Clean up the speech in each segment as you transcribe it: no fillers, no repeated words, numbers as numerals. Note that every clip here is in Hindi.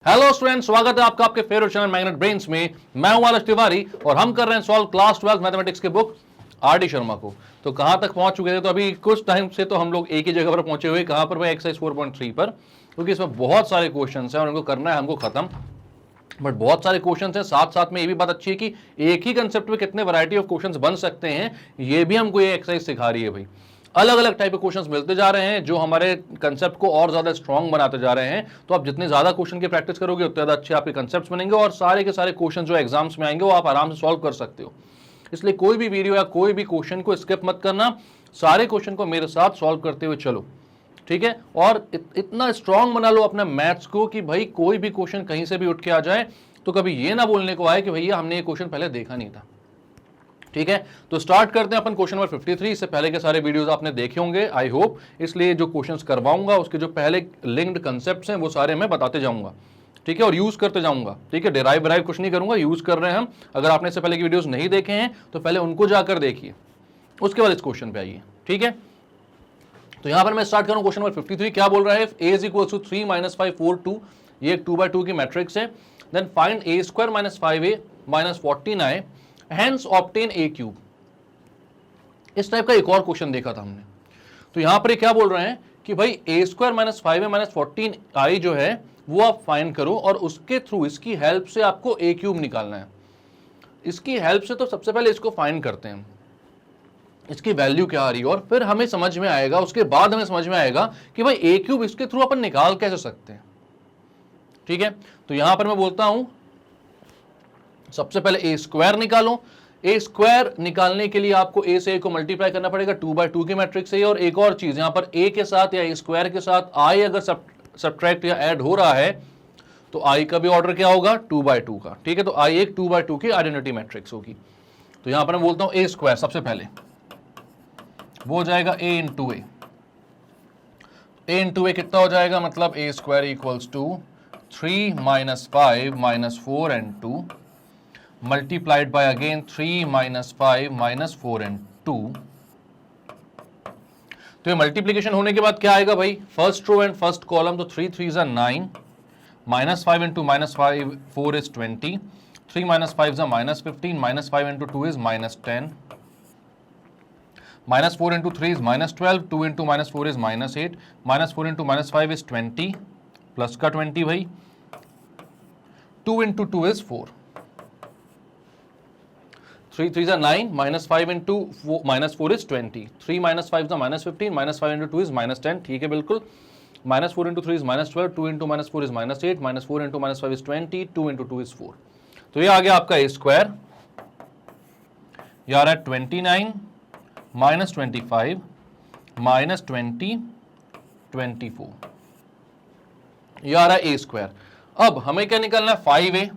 हेलो स्टूडेंट, स्वागत है आपका आपके फेवरेट चैनल मैग्नेट ब्रेन्स में। मैं हूं आलस तिवारी और हम कर रहे हैं सॉल्व क्लास 12 मैथमेटिक्स के बुक आर डी शर्मा को। तो कहां तक पहुंच चुके थे? तो अभी कुछ टाइम से तो हम लोग एक ही जगह पर पहुंचे हुए। कहां पर भाई? एक्सरसाइज 4.3 पर, क्योंकि इसमें बहुत सारे क्वेश्चन हैं और उनको करना है हमको खत्म। बट बहुत सारे क्वेश्चंस हैं, साथ साथ में ये भी बात अच्छी है कि एक ही कंसेप्ट में कितने वैरायटी ऑफ क्वेश्चंस बन सकते हैं, ये भी हमको ये एक्सरसाइज सिखा रही है भाई। अलग अलग टाइप के क्वेश्चंस मिलते जा रहे हैं जो हमारे कंसेप्ट को और ज्यादा स्ट्रांग बनाते जा रहे हैं। तो आप जितने ज्यादा क्वेश्चन की प्रैक्टिस करोगे उतने ज्यादा अच्छे आपके कंसेप्ट बनेंगे और सारे के सारे क्वेश्चन जो एग्जाम्स में आएंगे वो आप आराम से सॉल्व कर सकते हो। इसलिए कोई भी वीडियो या कोई भी क्वेश्चन को स्किप मत करना, सारे क्वेश्चन को मेरे साथ सॉल्व करते हुए चलो, ठीक है। और इतना स्ट्रांग बना लो अपने मैथ्स को कि भाई कोई भी क्वेश्चन कहीं से भी उठ के आ जाए तो कभी ये ना बोलने को आए कि भैया हमने ये क्वेश्चन पहले देखा नहीं था, ठीक है। तो स्टार्ट करते हैं अपन क्वेश्चन नंबर 53। इससे पहले के सारे वीडियोस आपने देखे होंगे आई होप, इसलिए जो क्वेश्चंस करवाऊंगा उसके जो पहले लिंक्ड कंसेप्ट्स हैं वो सारे मैं बताते जाऊंगा, ठीक है, और यूज करते जाऊंगा, ठीक है। डिराइव वराइव कुछ नहीं करूंगा, यूज कर रहे हैं हम। अगर आपने इससे पहले की वीडियोस नहीं देखे हैं तो पहले उनको जाकर देखिए, उसके बाद इस क्वेश्चन पे आइए, ठीक है। तो यहां पर मैं स्टार्ट करूं क्वेश्चन नंबर 53। क्या बोल रहा है? a इज इक्वल टू 3 - 5 4 2, ये एक 2/2 की मैट्रिक्स है। Then find a square - 5a - 14i, hence obtain a cube. इस टाइप का एक और क्वेश्चन देखा था हमने। तो यहां पर क्या बोल रहे हैं कि भाई a स्क्वायर - 5a - 14i जो है वो आप फाइंड करो और उसके थ्रू, इसकी हेल्प से आपको a क्यूब निकालना है। इसकी हेल्प से तो सबसे पहले इसको फाइंड करते हैं, इसकी वैल्यू क्या आ रही है, और फिर हमें समझ में आएगा, उसके बाद हमें समझ में आएगा कि भाई a क्यूब इसके थ्रू अपन निकाल कैसे सकते हैं, ठीक है। तो यहां पर मैं बोलता हूं सबसे पहले a स्क्वायर निकालो। a स्क्वायर निकालने के लिए आपको a से a को मल्टीप्लाई करना पड़ेगा, 2/2 की मैट्रिक्स है। और एक और चीज, यहां पर a के साथ या a स्क्वायर के साथ i अगर सब्ट्रैक्ट या ऐड हो रहा है तो i का भी ऑर्डर क्या होगा? 2/2 का, ठीक है। तो i एक 2/2 की आइडेंटिटी मैट्रिक्स होगी। तो यहां पर मैं बोलता हूं a स्क्वायर सबसे पहले वो हो जाएगा a इंटू a कितना हो जाएगा? मतलब a square equals to 3 - 5 - 4 and 2 multiplied by again 3 - 5 - 4 and 2। तो ये मल्टीप्लीकेशन होने के बाद क्या आएगा भाई? First row and first column, तो 3 3 ज़ा 9, -5 into -5 4 is 20, 3 - 5 ज़ा -15, -5 into 2 is -10, -4 into 3 is -12, 2 into -4 is -8, -4 into -5 is 20, plus का 20 भाई, 2 into 2 is 4, 3 3 ज़ा 9, -5 into -4 is 20, 3 - 5 ज़ा -15, -5 into 2 is -10, ठीक है बिल्कुल। -4 into 3 is -12, 2 into -4 is -8, -4 into -5 is 20, 2 into 2 is 4। तो ये आ गया आपका a स्क्वायर, ये आ रहा है 29 -25 -20 24, ये आ रहा है a स्क्वायर। अब हमें क्या निकालना है? 5a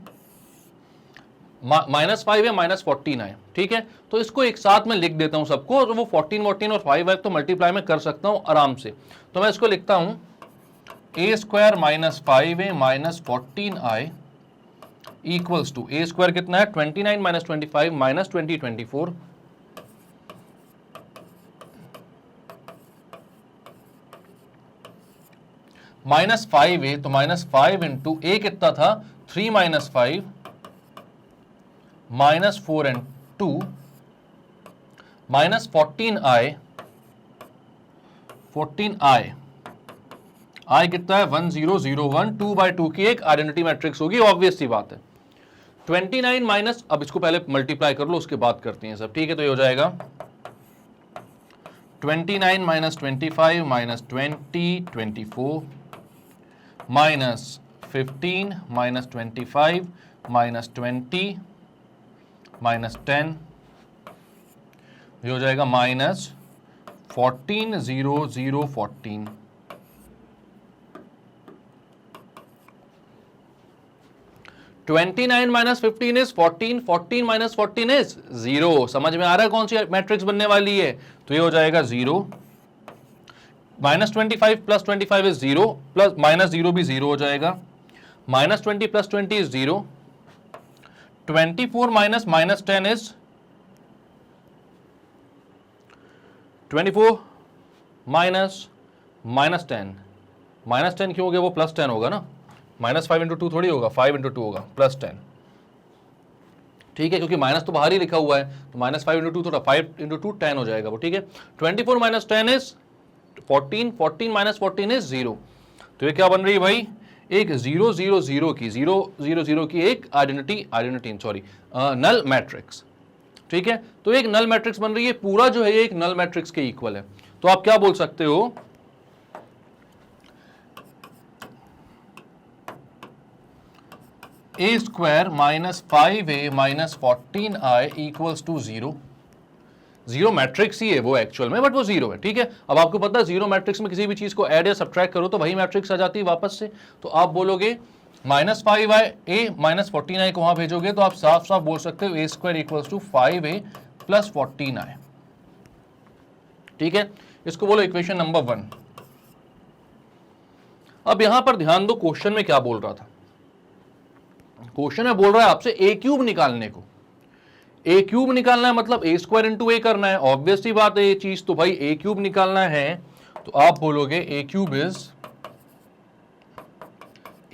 -5a - 14 है, ठीक है। तो इसको एक साथ में लिख देता हूं सबको, और वो 14 और 5 तो मल्टीप्लाई में कर सकता हूं आराम से। तो मैं इसको लिखता हूं a square -5a - 14i equals to, a square कितना है? 29 - 25 -20 24, -5a, तो -5 इंटू a कितना था? 3 - 5 -4 and 2 -14i, 14i, i कितना है? 1001, 2/2 की एक आइडेंटिटी मैट्रिक्स होगी, ऑब्वियस सी बात है। 29 माइनस, अब इसको पहले मल्टीप्लाई कर लो उसके बाद करते हैं सब, ठीक है। तो ये हो जाएगा 29 - 25 -20 24 -15 -25 -20 -10, ये हो जाएगा -14 0 0 14। -29 - 15 इज 14, 14 - 14 इज 0। समझ में आ रहा है कौन सी मैट्रिक्स बनने वाली है? तो ये हो जाएगा 0, -25 + 25 इज 0, प्लस -0 भी 0 हो जाएगा, -20 + 20 इज 0, 24 - -10 इज 24 - -10 क्यों हो गया? वो +10 होगा ना, -5 इंटू 2 थोड़ी होगा, 5 इंटू 2 होगा, +10। ठीक है, क्योंकि माइनस तो बाहर ही लिखा हुआ है, तो -5 इंटू 2 थोड़ा 5 इंटू 2 10 हो जाएगा वो। ठीक है, 24 माइनस 10 इज 14, 14 माइनस 14 इज 0। तो ये क्या बन रही है भाई, एक 0 0 0 की 0 0 0 की एक नल मैट्रिक्स। ठीक है, तो एक नल मैट्रिक्स बन रही है, पूरा जो है एक नल मैट्रिक्स के इक्वल है। तो आप क्या बोल सकते हो, a square minus 5a minus 14i equals to 0। Zero matrix ही है वो एक्चुअल में, बट वो जीरो है। ठीक है, अब आपको पता है जीरो मैट्रिक्स में किसी भी चीज को ऐड या सब्ट्रैक्ट करो तो वही मैट्रिक्स आ जाती है वापस से। तो आप बोलोगे -5a माइनस 14i को वहां भेजोगे तो आप साफ साफ बोल सकते हो a square equals to 5a plus 14i। ठीक है, इसको बोलो इक्वेशन नंबर 1। अब यहां पर ध्यान दो, क्वेश्चन में क्या बोल रहा था। क्वेश्चन में बोल रहा है आपसे ए क्यूब निकालने को। ए क्यूब निकालना है मतलब ए स्क्वायर इंटू ए करना है, ऑब्वियस सी बात है ये चीज। तो भाई ए क्यूब निकालना है तो आप बोलोगे a cube is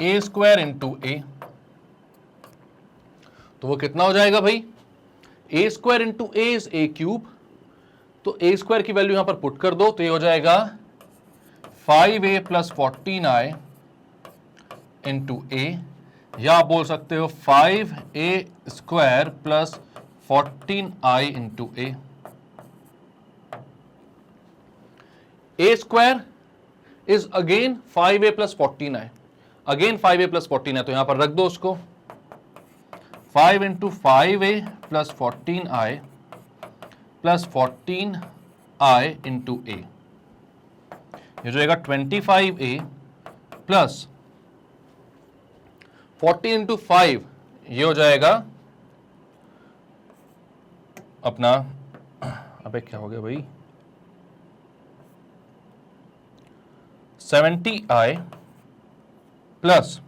a square into a. तो वो कितना हो जाएगा भाई, a square into a is a cube. तो ए स्क्वायर की वैल्यू यहां पर पुट कर दो तो ये हो जाएगा 5a प्लस 14i इंटू ए, या आप बोल सकते हो 5a square plus 14i into a. A square is again 5a plus 14i, again 5a plus 14i, तो यहां पर रख दो उसको 5 into 5a plus 14i plus 14i into a. ये जो जाएगा 25a प्लस 14 इंटू 5, ये हो जाएगा अपना, अबे क्या हो गया भाई, 70i प्लस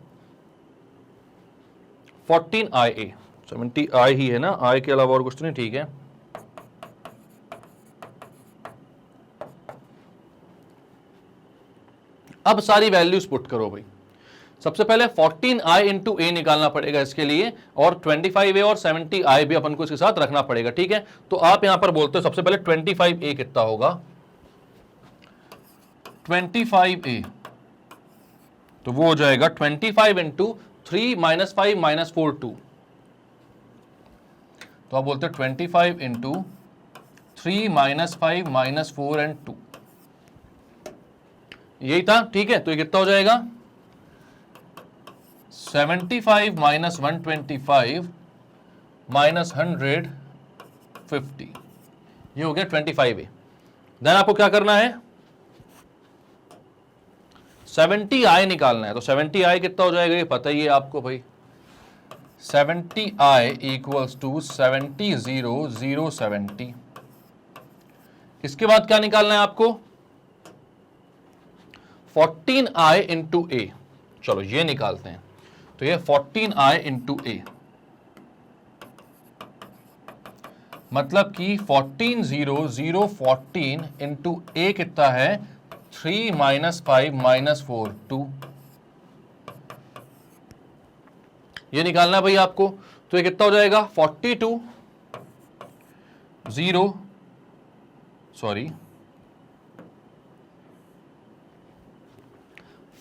14ia। 70i ही है ना, i के अलावा और कुछ तो नहीं। ठीक है, अब सारी वैल्यूज पुट करो भाई। सबसे पहले 14i इंटू ए निकालना पड़ेगा इसके लिए, और 25a और 70i भी अपन को इसके साथ रखना पड़ेगा। ठीक है, तो आप यहां पर बोलते हो सबसे पहले 25a कितना होगा, 25a तो वो हो जाएगा 25 इंटू 3 माइनस 5 माइनस 4 2। तो आप बोलते हो 25 इंटू 3 माइनस 5 माइनस 4 एंड 2, यही था। ठीक है, तो ये कितना हो जाएगा 75 माइनस 125 माइनस 150, ये हो गया 25a। देन आपको क्या करना है, 70i निकालना है। तो 70i कितना हो जाएगा ये पता ही है आपको भाई, 70i इक्वल्स टू 70 0 0 70। इसके बाद क्या निकालना है आपको, 14i इंटू ए। चलो ये निकालते हैं, तो ये 14i इंटू ए, मतलब कि 14 0 0 14 इंटू ए कितना है 3 माइनस 5 माइनस 4 2, ये निकालना है भाई आपको। तो ये कितना हो जाएगा 42 0 sorry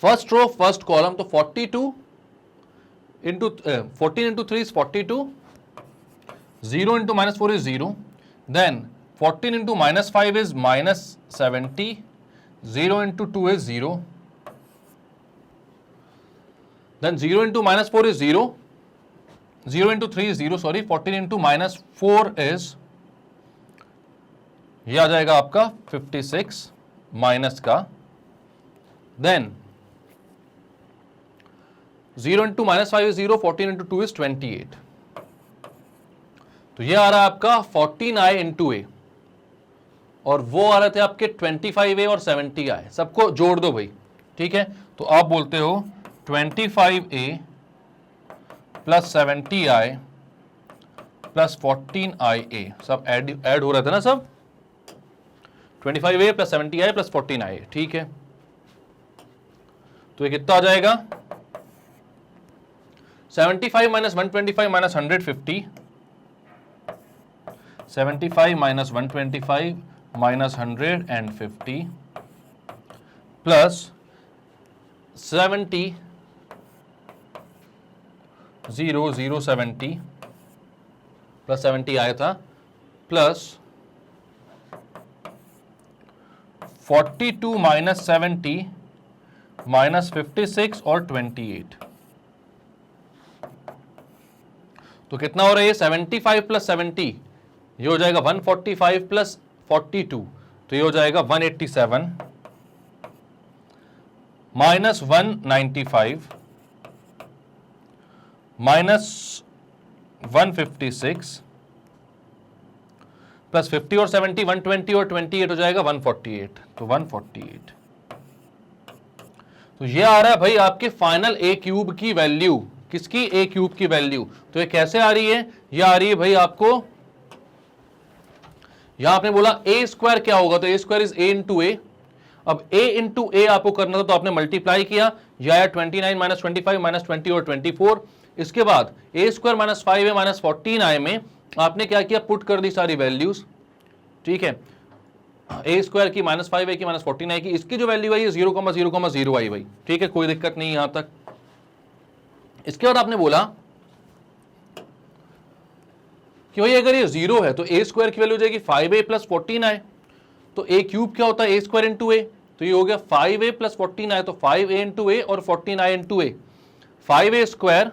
first row first column, तो 42 into 14 into 3 is 42, 0 into minus 4 is 0, then 14 into minus 5 is minus 70, 0 into 2 is 0, then 0 into minus 4 is 0, 0 into 3 is 0 sorry, 14 into minus 4 is, ये आ जाएगा आपका 56 माइनस का, then 0 into minus 5 is 0, 14 into 2 is 28। तो ये आ रहा है आपका 14i इंटू ए, और वो आ रहे थे आपके 25a और 70i। सबको जोड़ दो भाई। ठीक है, तो आप बोलते हो 25a plus 70i plus 14ia, सब ऐड हो रहे थे ना सब, 25a plus 70i plus 14ia। ठीक है, तो ये कितना आ जाएगा 75 minus 125 minus 150, 75 minus 125 minus 150 plus 70 0 plus 70 आया था, प्लस 42 माइनस 70 माइनस 56 और 28, तो कितना हो रहा है ये 75 प्लस 70, ये हो जाएगा 145 प्लस 42, तो ये हो जाएगा 187 माइनस 195 माइनस 156 प्लस 50 और 70 120 और 28 हो जाएगा 148, तो 148, तो ये आ रहा है भाई आपके फाइनल ए क्यूब की वैल्यू। किसकी? ए क्यूब की वैल्यू। तो ये कैसे आ रही है? ये आ रही है भाई आपको, यहां आपने बोला ए स्क्वायर क्या होगा, तो a square is a into ए। अब ए इंटू ए आपको करना था, तो आपने मल्टीप्लाई किया, यह आया 29 माइनस 25 माइनस 20 और 24। इसके बाद ए स्क्वायर माइनस 5 माइनस 14 आए में आपने क्या किया, पुट कर दी सारी वैल्यूज, ठीक है। ए स्क्वायर की माइनस 5 की माइनस 14 आई की, इसकी जो वैल्यू आई 0,0,0 आई भाई, ठीक है, कोई दिक्कत नहीं यहां तक। इसके बाद आपने बोला कि भाई अगर ये 0 है तो ए स्क्वायर की वैल्यू हो जाएगी 5a प्लस 14 आए, तो ए क्यूब क्या होता है, ए स्क्वायर इंटू ए, तो ये हो गया 5a प्लस 14 आए, तो 5a इंटू ए और 14i इंटू ए, 5a स्क्वायर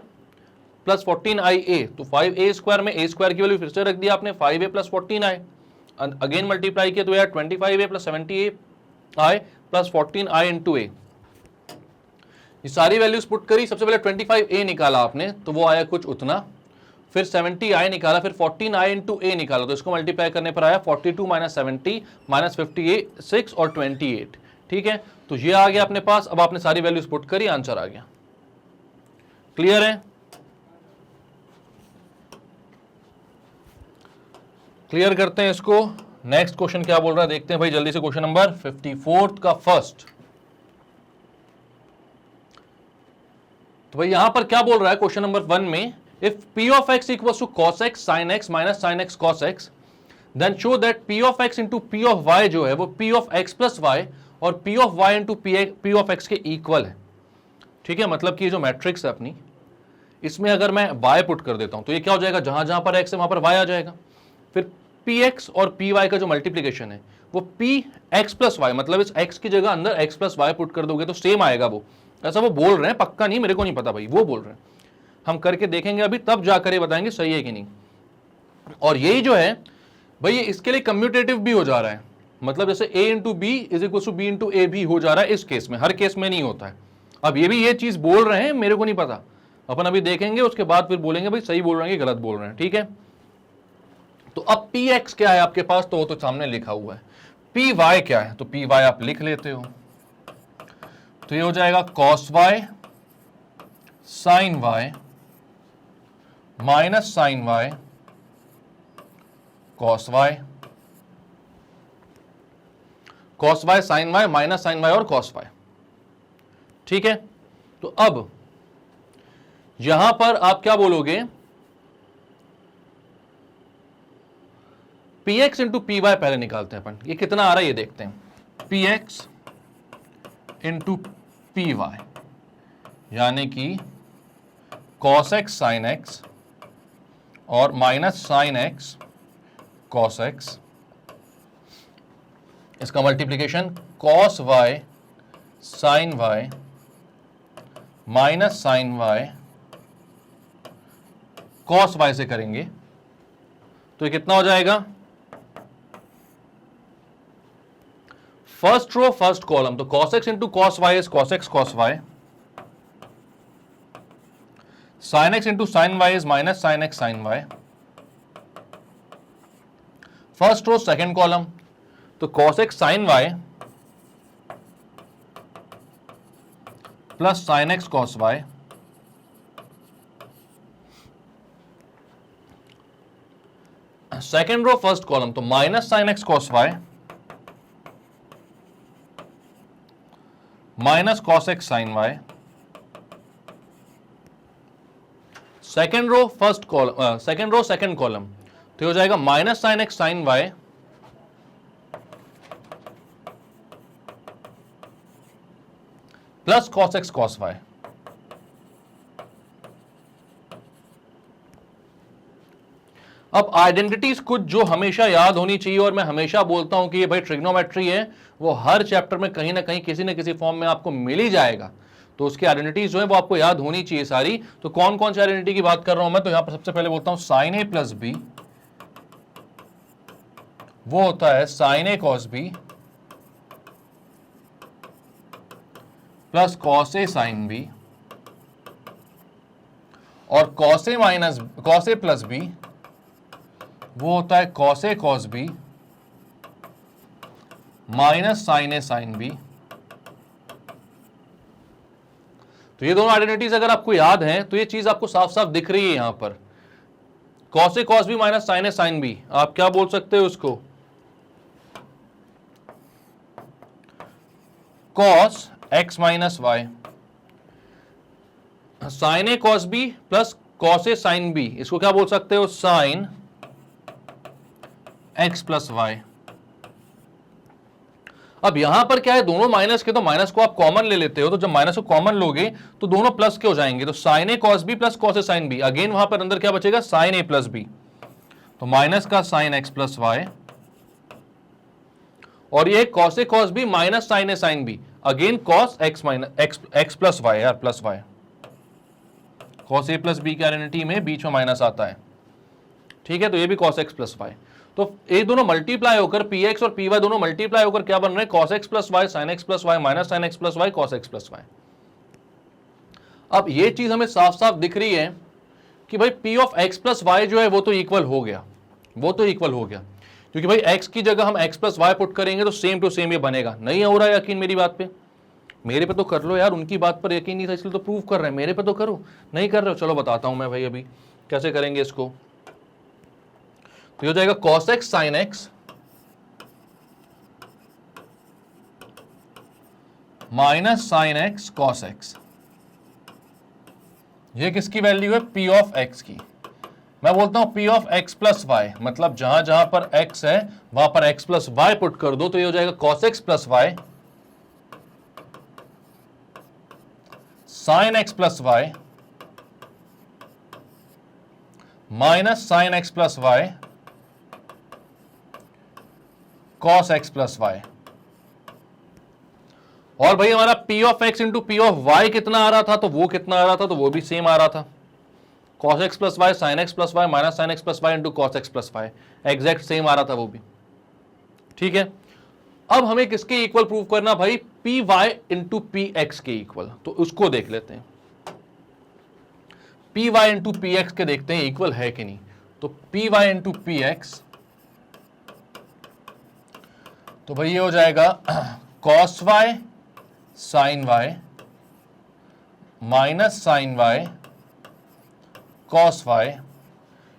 प्लस 14ia, तो 5a स्क्वायर में ए स्क्वायर की वैल्यू फिर से रख दिया आपने 5a प्लस 14 आए, अगेन मल्टीप्लाई किया तो यार 25a प्लस 70a आए प्लस 14i इंटू ए, ये सारी वैल्यूज पुट करी। सबसे पहले 25a निकाला आपने, तो वो आया कुछ उतना, फिर 70i निकाला, फिर 14i इंटू ए निकाला, तो इसको मल्टीप्लाई करने पर आया 42 माइनस 70 माइनस 56 और 28, ठीक है। तो ये आ गया अपने पास। अब आपने सारी वैल्यूज पुट करी, आंसर आ गया। क्लियर है? क्लियर करते हैं इसको। नेक्स्ट क्वेश्चन क्या बोल रहा है देखते हैं भाई जल्दी से। क्वेश्चन नंबर 54 का फर्स्ट। तो भाई यहां पर क्या बोल रहा है क्वेश्चन नंबर 1 में, if p of x equals to cos x sin x minus sin x cos x, then show that p of x into p of y जो है वो p of x plus y और p of y into p of x के इक्वल है, ठीक है। मतलब कि ये जो मैट्रिक्स है अपनी, इसमें अगर मैं y पुट कर देता हूं तो ये क्या हो जाएगा, जहां जहां पर x है वहां पर y आ जाएगा। फिर px और py का जो मल्टीप्लीकेशन है वो px प्लस y, मतलब इस x की जगह अंदर x प्लस y पुट कर दोगे तो सेम आएगा वो, ऐसा वो बोल रहे हैं, पक्का नहीं, मेरे को नहीं पता भाई, वो बोल रहे हैं। हम करके देखेंगे अभी, तब जाकर ये बताएंगे सही है कि नहीं। और यही जो है भाई ये इसके लिए कम्यूटेटिव भी हो जा रहा है, मतलब जैसे a into b is equal to b into a भी हो जा रहा है इस केस में, हर केस में नहीं होता है। अब ये भी ये चीज बोल रहे हैं, मेरे को नहीं पता, अपन अभी देखेंगे, उसके बाद फिर बोलेंगे भाई सही बोल रहे हैं कि गलत बोल रहे हैं, ठीक है। तो अब पी एक्स क्या है आपके पास, तो वो तो सामने लिखा हुआ है। पी वाई क्या है, तो पी वाई आप लिख लेते हो, तो ये हो जाएगा cos y sign y minus sign y cos y, cos y sign y minus sign y और कॉस वाई, ठीक है। तो अब यहां पर आप क्या बोलोगे, p x into p y पहले निकालते हैं अपन, ये कितना आ रहा है ये देखते हैं। P x into p y यानी कि कॉस एक्स साइन एक्स और minus sign x cos x, इसका multiplication cos y sign y minus sign y cos y से करेंगे, तो ये कितना हो जाएगा, फर्स्ट रो फर्स्ट कॉलम, तो cos x into cos y is cos x cos y, sin x into sin y is minus sign x sin y, first row second column, तो cos x sin y plus sin x cos y, second row first column, तो minus sign x cos y minus cos x sign y, second row first column, second row second column, तो हो जाएगा minus sign x sign y plus cos x cos y. अब आइडेंटिटीज कुछ जो हमेशा याद होनी चाहिए, और मैं हमेशा बोलता हूं कि ये भाई ट्रिग्नोमेट्री है, वो हर चैप्टर में कहीं ना कहीं किसी न किसी फॉर्म में आपको मिल ही जाएगा, तो उसकी आइडेंटिटीज जो है वो आपको याद होनी चाहिए सारी। तो कौन कौन सी आइडेंटिटी की बात कर रहा हूं मैं, तो यहां पर सबसे पहले बोलता हूं साइन ए प्लस बी, वो होता है sign A cos b plus cos a sine B, और कॉस ए प्लस बी वो होता है cos A cos B minus sign A sine B. तो ये दोनों आइडेंटिटीज अगर आपको याद हैं तो ये चीज आपको साफ साफ दिख रही है यहां पर, कॉस ए कॉस बी माइनस साइन ए साइन बी, आप क्या बोल सकते हो उसको, cos x minus y, sin A cos b plus cos a sign b, इसको क्या बोल सकते हो, साइन एक्स प्लस वाई। अब यहां पर क्या है, दोनों माइनस के, तो माइनस को आप कॉमन ले लेते हो, तो जब माइनस को कॉमन लोगे तो दोनों प्लस के हो जाएंगे, तो sin A cos b plus cos a sign b, again वहां पर अंदर क्या बचेगा, साइन ए प्लस बी, तो माइनस का साइन एक्स प्लस वाई, और ये कॉस ए कॉस बी माइनस साइन ए sign b, again cos x minus x plus y यार, प्लस वाई, कॉस ए प्लस बी की आइडेंटिटी में बीच में माइनस आता है, ठीक है, तो ये भी कॉस एक्स प्लस वाई। तो ये दोनों मल्टीप्लाई होकर पी एक्स और पी वाई दोनों मल्टीप्लाई होकर क्या बन रहे हैं, cos x plus y sign x plus y minus sign x plus y cos x plus y. अब ये चीज हमें साफ साफ दिख रही है कि भाई p of x plus y जो है वो तो इक्वल हो गया, वो तो इक्वल हो गया, क्योंकि भाई एक्स की जगह हम एक्स प्लस वाई पुट करेंगे तो सेम टू सेम ये बनेगा। नहीं हो रहा है यकीन मेरी बात पे, मेरे पे तो कर लो यार, उनकी बात पर यकीन नहीं था इसलिए तो प्रूव कर रहे हैं, मेरे पे तो करो, नहीं कर रहे हो, चलो बताता हूं मैं भाई अभी कैसे करेंगे इसको। तो हो जाएगा cos x sin x minus sine x cos x, ये किसकी वैल्यू है, p ऑफ x की। मैं बोलता हूं p of x plus y, मतलब जहां जहां पर x है वहां पर x प्लस वाई पुट कर दो, तो ये हो जाएगा cos x plus y sign x plus y minus sign x plus y cos x plus y. और भाई हमारा p of x into p of y कितना आ रहा था, तो वो कितना आ रहा था, तो वो भी सेम आ रहा था, cos x plus y sign x plus y minus sign x plus y into cos x plus y, exact same आ रहा था वो भी, ठीक है। अब हमें किसके इक्वल प्रूव करना भाई, p y into p x के इक्वल, तो उसको देख लेते हैं, p y into p x के देखते हैं इक्वल है कि नहीं। तो p y into p x, तो भाई ये हो जाएगा cos y sin y minus sine y cos y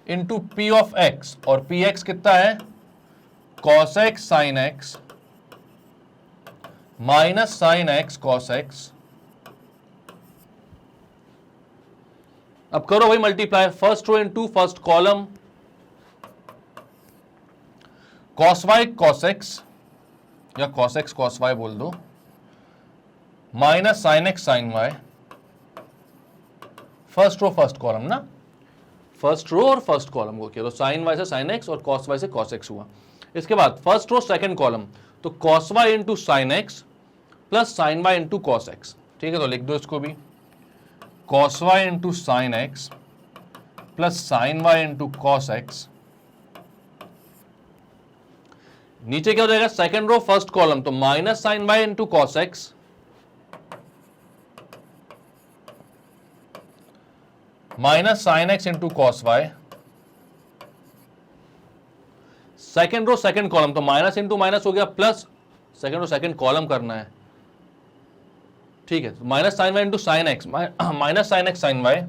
into p of x, और पी एक्स कितना है, cos x sin x minus sign x cos x। अब करो भाई multiply, first row into first column, cos y cos x या cos x cos y बोल दो, minus sign x sine y, first row first column ना, फर्स्ट रो और फर्स्ट कॉलम को किया तो साइन y से साइन x और cos y से cos x हुआ। इसके बाद फर्स्ट रो सेकंड कॉलम, तो cos y into sine x plus sine y into cos x, ठीक है, तो लिख दो इसको भी, cos y into sine x plus sine y into cos x। नीचे क्या हो जाएगा, सेकंड रो फर्स्ट कॉलम, तो minus sign y into cos x minus sign x into cos y, second row second column, तो माइनस इंटू माइनस हो गया plus, second row second column करना है, ठीक है, तो minus sign y into sine x minus sign x sign y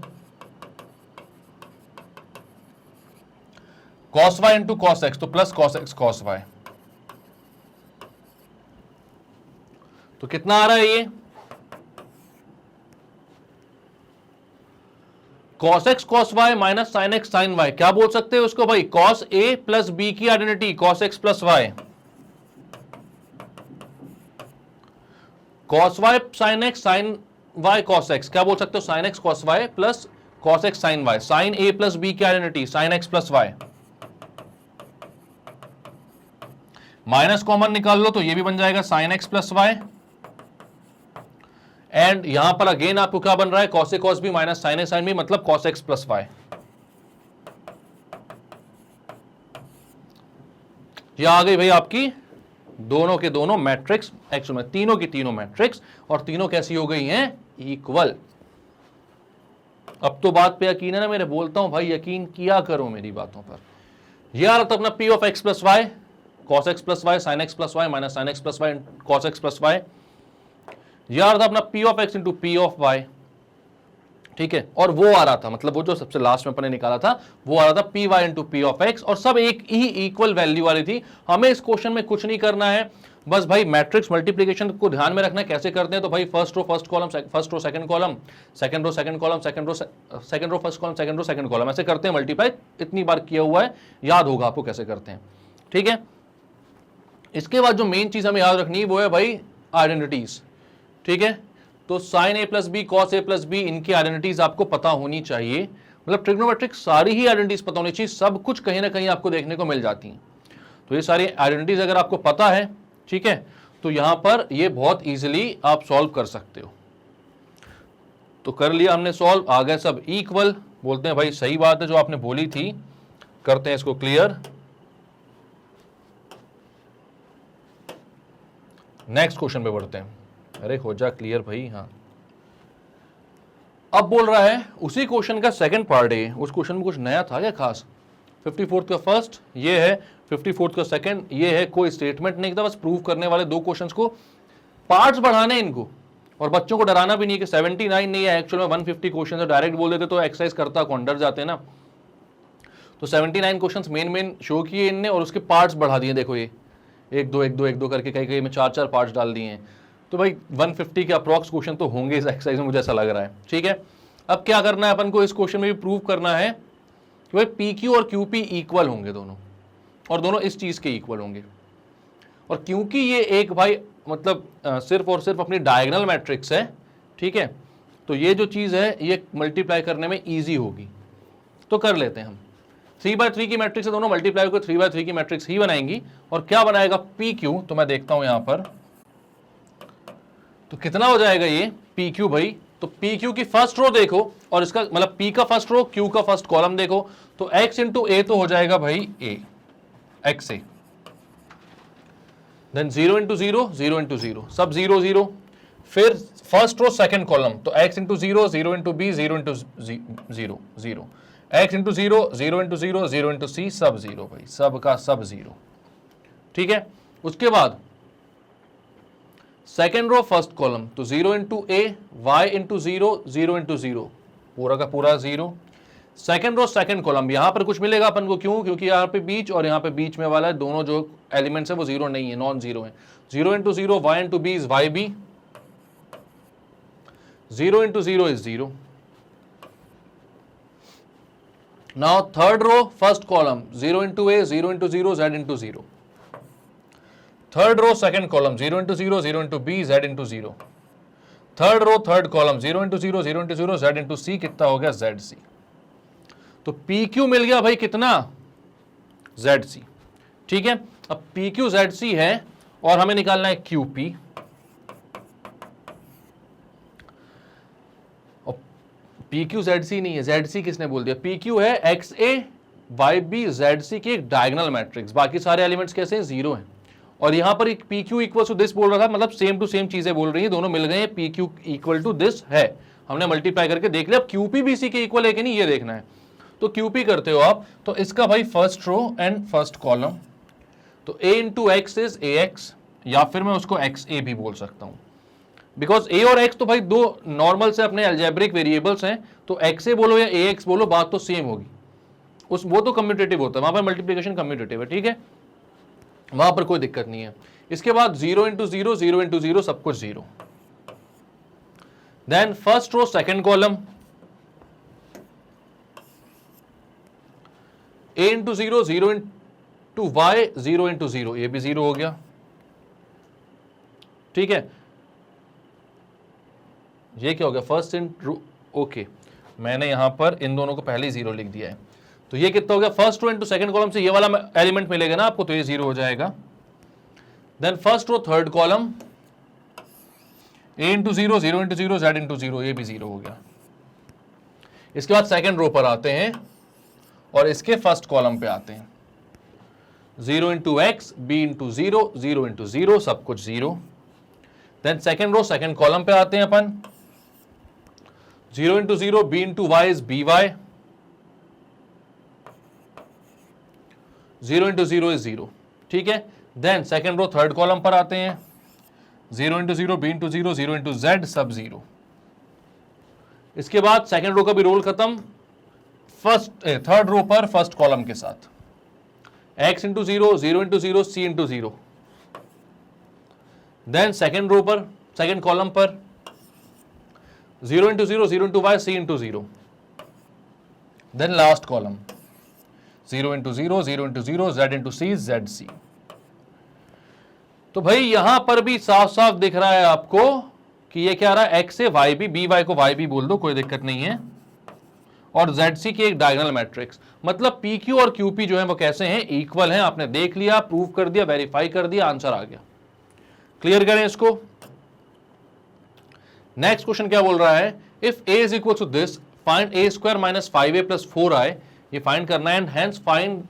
cos y into cos x, तो plus cos x cos y. तो कितना आ रहा है ये, cos x cos y minus sin x sin y, क्या बोल सकते हैं उसको भाई, cos a प्लस b की identity cos x plus y, cos y sin x sin y cos x, क्या बोल सकते हो, sin x cos y plus cos x sin y, sin a plus b की identity sin x plus y, minus common निकाल लो तो ये भी बन जाएगा sin x plus y, and यहां पर अगेन आपको क्या बन रहा है, cos a cos b minus sin a sin b, मतलब cos x प्लस y। ये आ गई भाई आपकी दोनों के दोनों मैट्रिक्स, एक्चुअल में तीनों की तीनों मैट्रिक्स, और तीनों कैसी हो गई हैं, इक्वल। अब तो बात पे यकीन है ना, मेरे बोलता हूं भाई यकीन किया करो मेरी बातों पर। यह आ रहा था अपना p of x plus y cos x plus y sin x plus y minus sin x plus y cos x plus y, यह आ रहा था अपना p of x into p of y, ठीक है। और वो आ रहा था, मतलब वो जो सबसे लास्ट में अपने निकाला था वो आ रहा था p y into p of x, और सब एक ही इक्वल वैल्यू वाली थी। हमें इस क्वेश्चन में कुछ नहीं करना है, बस भाई मैट्रिक्स मल्टीप्लिकेशन को ध्यान में रखना है। कैसे करते हैं, तो भाई first row first column, first row second column, second row second column, second row first column, second row second column, ऐसे करते हैं मल्टीप्लाई। इतनी बार किया हुआ है, याद होगा आपको कैसे करते हैं, ठीक है। इसके बाद जो मेन चीज हमें याद रखनी है वो है भाई आइडेंटिटीज, ठीक है। तो sin A plus B cos A plus B, इनकी आइडेंटिटीज आपको पता होनी चाहिए, मतलब ट्रिग्नोमेट्रिक सारी ही आइडेंटिटीज पता होनी चाहिए, सब कुछ कहीं ना कहीं आपको देखने को मिल जाती हैं। तो ये सारी आइडेंटिटीज अगर आपको पता है, ठीक है, तो यहां पर ये बहुत इजीली आप सॉल्व कर सकते हो। तो कर लिया हमने सॉल्व, आ गए सब इक्वल। बोलते हैं भाई सही बात है जो आपने बोली थी, करते हैं इसको क्लियर। नेक्स्ट क्वेश्चन पे बढ़ते हैं। अरे हो जा क्लियर भाई, हाँ। अब बोल रहा है उसी क्वेश्चन का सेकंड पार्ट है, उस क्वेश्चन में कुछ नया था क्या खास। 54th का फर्स्ट ये है, 54th का सेकंड ये है, कोई स्टेटमेंट नहीं था, बस प्रूव करने वाले दो क्वेश्चंस को, पार्ट्स बढ़ाने इनको, और बच्चों को डराना भी नहीं कि 79 नहीं है, एक्चुअल में 150 क्वेश्चन है। डायरेक्ट बोल देते तो एक्सरसाइज करता कौन, डर जाते ना। तो 79 क्वेश्चन मेन शो किए इनने, और उसके पार्ट्स बढ़ा दिए। देखो ये 1 2 1 2 1 2 करके कहीं कहीं में 4 पार्ट्स डाल दिए हैं। तो भाई 150 के अप्रॉक्स क्वेश्चन तो होंगे इस एक्सरसाइज में, मुझे ऐसा लग रहा है, ठीक है। अब क्या करना है अपन को, इस क्वेश्चन में भी प्रूव करना है कि भाई पी क्यू और क्यू पी इक्वल होंगे दोनों, और दोनों इस चीज के इक्वल होंगे। और क्योंकि ये एक भाई मतलब सिर्फ और सिर्फ अपनी डायगोनल मैट्रिक्स है, ठीक है, तो ये जो चीज है ये मल्टीप्लाई करने में ईजी होगी। तो कर लेते हैं हम, 3/3 की मैट्रिक्स है, दोनों मल्टीप्लाई को 3/3 की मैट्रिक्स ही बनाएंगी। और क्या बनाएगा पी क्यू, तो मैं देखता हूं यहां पर, तो कितना हो जाएगा ये पी क्यू भाई। तो पी क्यू की फर्स्ट रो देखो, और इसका मतलब पी का फर्स्ट रो, क्यू का फर्स्ट कॉलम देखो, तो x इंटू ए तो हो जाएगा भाई a, x a, then 0 into 0, 0 into 0, सब 0 0, फिर फर्स्ट रो सेकंड कॉलम, तो x into 0, 0 into b, 0 into 0 0, x into 0, 0 into 0, 0 into c, सब 0 भाई, सब का सब 0, ठीक है। उसके बाद सेकेंड रो फर्स्ट कॉलम, तो 0 इंटू ए, y इंटू 0, 0 इंटू 0, पूरा का पूरा 0। सेकेंड रो सेकेंड कॉलम, यहां पर कुछ मिलेगा अपन को, क्यों, क्योंकि यहां पे बीच और यहां पे बीच में वाला है, दोनों जो एलिमेंट्स है वो 0 नहीं है, नॉन 0 है। 0 into 0, y into b is y b, 0 into 0 is 0। Now third row first column, 0 into a, 0 into 0, z into 0। Third row second column, 0 into 0, 0 into b, z into 0। Third row third column, 0 into 0, 0 into 0, z into c, कितना हो गया जेड सी। तो पी क्यू मिल गया भाई कितना, जेड सी, ठीक है। अब पी क्यू जेड सी है, और हमें निकालना है क्यू पी। और पी क्यू जेड सी नहीं है, जेड सी किसने बोल दिया, पी क्यू है एक्स ए वाई बी जेड सी की एक डायगोनल मैट्रिक्स, बाकी सारे एलिमेंट्स कैसे हैं, 0 हैं। और यहां पर एक p q equal to this बोल रहा था, मतलब सेम टू सेम चीजें बोल रही है, दोनों मिल गए हैं, p q equal to this है, हमने मल्टीप्लाई करके देख लिया। अब क्यू पी भी सी के इक्वल है कि नहीं ये देखना है। तो क्यू पी करते हो आप, तो इसका भाई first row and first column, तो a into x is a x, या फिर मैं उसको एक्स ए भी बोल सकता हूं, बिकॉज a और x तो भाई दो नॉर्मल से अपने अलजेब्रिक वेरिएबल्स हैं, तो एक्स ए बोलो या ए एक्स बोलो बात तो सेम होगी, उस वो तो कम्यूटेटिव होता है, वहां पर मल्टीप्लिकेशन कम्यूटेटिव है, ठीक है, वहां पर कोई दिक्कत नहीं है। इसके बाद 0 इंटू 0, 0 इंटू 0, सब कुछ 0। Then first row second column, a into zero, zero into y, zero into zero, ये भी जीरो हो गया, ठीक है। ये क्या हो गया, फर्स्ट इंटू, ओके, मैंने यहां पर इन दोनों को पहले ही जीरो लिख दिया है, तो ये कितना हो गया, first row into second column से ये वाला एलिमेंट मिलेगा ना आपको, तो ये जीरो हो जाएगा। Then first row third column, a into zero, zero into zero, z into zero, ये भी जीरो हो गया। इसके बाद सेकंड रो पर आते हैं और इसके फर्स्ट कॉलम पे आते हैं, zero into x, b into zero, zero into zero, सब कुछ जीरो। Then second row second column पे आते हैं अपन, zero into zero, b into y is b y, zero into zero is zero, ठीक है। Then second row third column पर आते हैं, zero into zero, b into zero, zero into z, सब जीरो। इसके बाद सेकंड रो का भी रोल खत्म, थर्ड रो पर फर्स्ट कॉलम के साथ, x into zero, zero into zero, c into zero. Then second row पर सेकंड कॉलम पर zero into zero, zero into y, c into zero. Then last column, zero into zero, zero into zero, z into c, z c. तो भाई यहां पर भी साफ साफ दिख रहा है आपको कि ये क्या आ रहा है, एक्स से वाई भी, बी वाई को वाई भी बोल दो, कोई दिक्कत नहीं है, और जेड सी की एक डायगोनल मैट्रिक्स। मतलब पी क्यू और क्यू पी जो है वो कैसे हैं, इक्वल हैं। आपने देख लिया, प्रूव कर दिया, वेरीफाई कर दिया, आंसर आ गया। क्लियर करें इसको। नेक्स्ट क्वेश्चन क्या बोल रहा है, if a is equal to this, find a square minus 5a plus 4i, ये फाइंड करना है, and hence find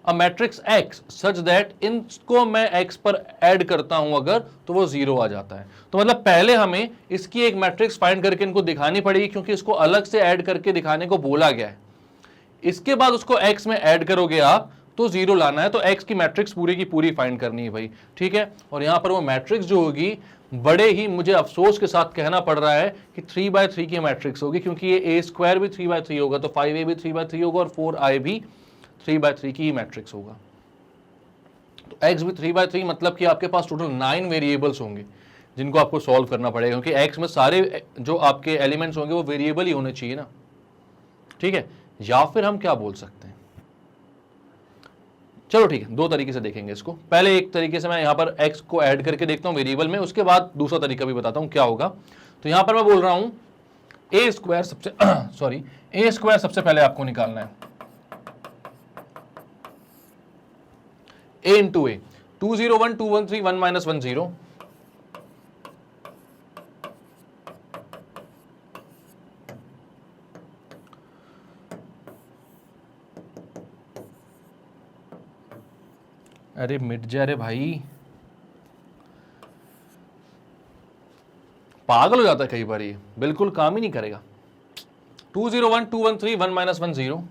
a matrix x such that, इनको मैं x पर ऐड करता हूं अगर, तो वो जीरो आ जाता है। तो मतलब पहले हमें इसकी एक मैट्रिक्स फाइंड करके इनको दिखानी पड़ेगी, क्योंकि इसको अलग से ऐड करके दिखाने को बोला गया है। इसके बाद उसको x में ऐड करोगे आप तो जीरो लाना है, तो x की मैट्रिक्स पूरी की पूरी फाइंड करनी है भाई, ठीक है। और यहां पर वो मैट्रिक्स जो होगी, बड़े ही मुझे अफसोस के साथ कहना पड़ रहा है कि 3/3 की मैट्रिक्स होगी, क्योंकि ये a स्क्वायर भी 3/3 होगा, तो 5a भी 3/3 होगा, और 4i भी 3/3 की ही मैट्रिक्स होगा। तो x भी 3/3, मतलब कि आपके पास टोटल 9 वेरिएबल्स होंगे जिनको आपको सॉल्व करना पड़ेगा, क्योंकि x में सारे जो आपके एलिमेंट्स होंगे वो वेरिएबल ही होने चाहिए ना, ठीक है। या फिर हम क्या बोल सकते हैं, चलो ठीक है, दो तरीके से देखेंगे इसको। पहले एक तरीके से मैं यहां पर x को ऐड करके देखता हूं वेरिएबल में, उसके बाद दूसरा तरीका भी बताता हूं क्या होगा। तो यहां पर मैं बोल रहा हूं a स्क्वायर सबसे सॉरी a स्क्वायर सबसे पहले आपको निकालना है, a इंटू ए, 2 0 1 2 1 3 1 माइनस 1 0, अरे मिट जा रे भाई, पागल हो जाता है कई बार, ये बिल्कुल काम ही नहीं करेगा। 2 0 1 2 1 3 1 माइनस 1 0,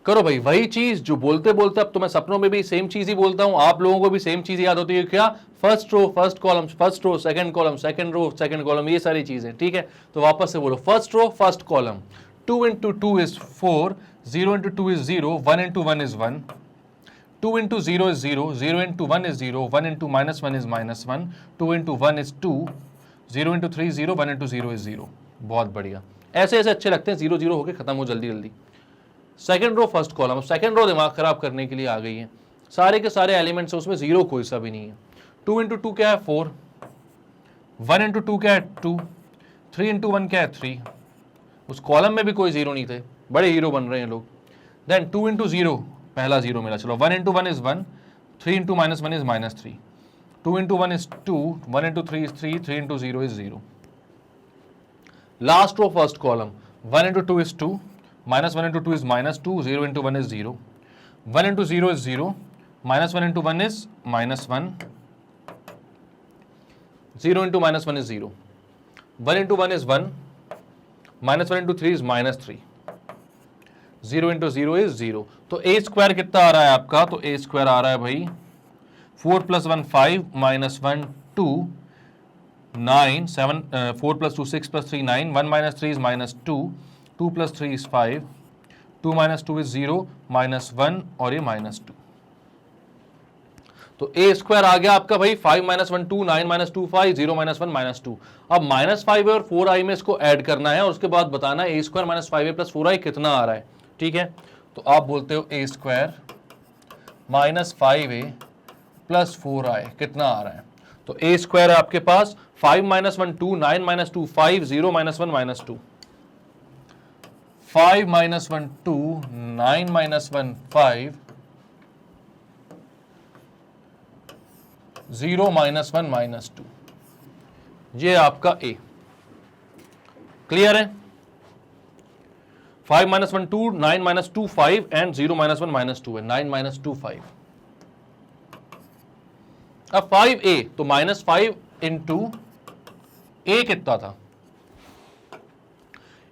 करो भाई वही चीज जो बोलते बोलते, अब तो मैं सपनों में भी सेम चीज ही बोलता हूं, आप लोगों को भी सेम चीज याद होती है क्या, first row first column, first row second column, second row second column, ये सारी चीजें, ठीक है। तो वापस से बोलो, first row first column, 2 into 2 is 4, 0 into 2 is 0, 1 into 1 is 1, 2 into 0 is 0, 0 into 1 is 0, 1 into minus 1 is minus 1, 2 into 1 is 2, 0 into 3 0, 1 into 0 is 0। बहुत बढ़िया, ऐसे ऐसे अच्छे लगते हैं, 0 0 होके खत्म हो जल्दी जल्दी। Second row first column, second row दिमाग खराब करने के लिए आ गई है, सारे के सारे एलिमेंट्स हैं, उसमें जीरो कोई सा भी नहीं है। 2 इंटू 2 क्या है 4, 1 इंटू 2 क्या है 2, 3 इंटू 1 क्या है 3, उस कॉलम में भी कोई जीरो नहीं थे, बड़े हीरो बन रहे हैं लोग। देन 2 इंटू 0, पहला जीरो मिला, चलो 1 into 1 is 1, 3 into minus 1 is minus 3, 2 into 1 is 2, 1 into 3 is 3, 3 into 0 is 0। Last row first column, 1 into 2 is 2, minus 1 into 2 is minus 2, 0 into 1 is 0, 1 into 0 is 0, minus 1 into 1 is minus 1, 0 into minus 1 is 0, 1 into 1 is 1, minus 1 into 3 is minus 3, 0 into 0 is 0। तो a स्क्वायर कितना आ रहा है आपका, तो a स्क्वायर आ रहा है भाई 4 plus 1 5, minus 1 2, 9 7, 4 plus 2 6 plus 3 9, 1 minus 3 is minus 2, 2 plus 3 is 5, 2 minus 2 is 0, minus 1 और ये minus 2। तो ए स्क्वायर आ गया आपका भाई 5 माइनस 1 2, 9 माइनस 2 5, 0 माइनस 1 माइनस 2। अब माइनस 5 और 4i में इसको ऐड करना है और उसके बाद बताना है ए square minus 5a plus 4i कितना आ रहा है। ठीक है, तो आप बोलते हो a square minus 5a plus 4i कितना आ रहा है। तो ए स्क्वायर है आपके पास 5 minus 1 2, 9 minus 2 5, 0 minus 1 minus 2। 5 minus 1 2, 9 minus 1 5, 0 minus 1 minus 2। ये आपका ए क्लियर है। 5 minus 1 2, 9 minus 2 5 and 0 minus 1 minus 2 है 9 माइनस 2 5। अब 5a तो माइनस 5 इंटू ए कितना था,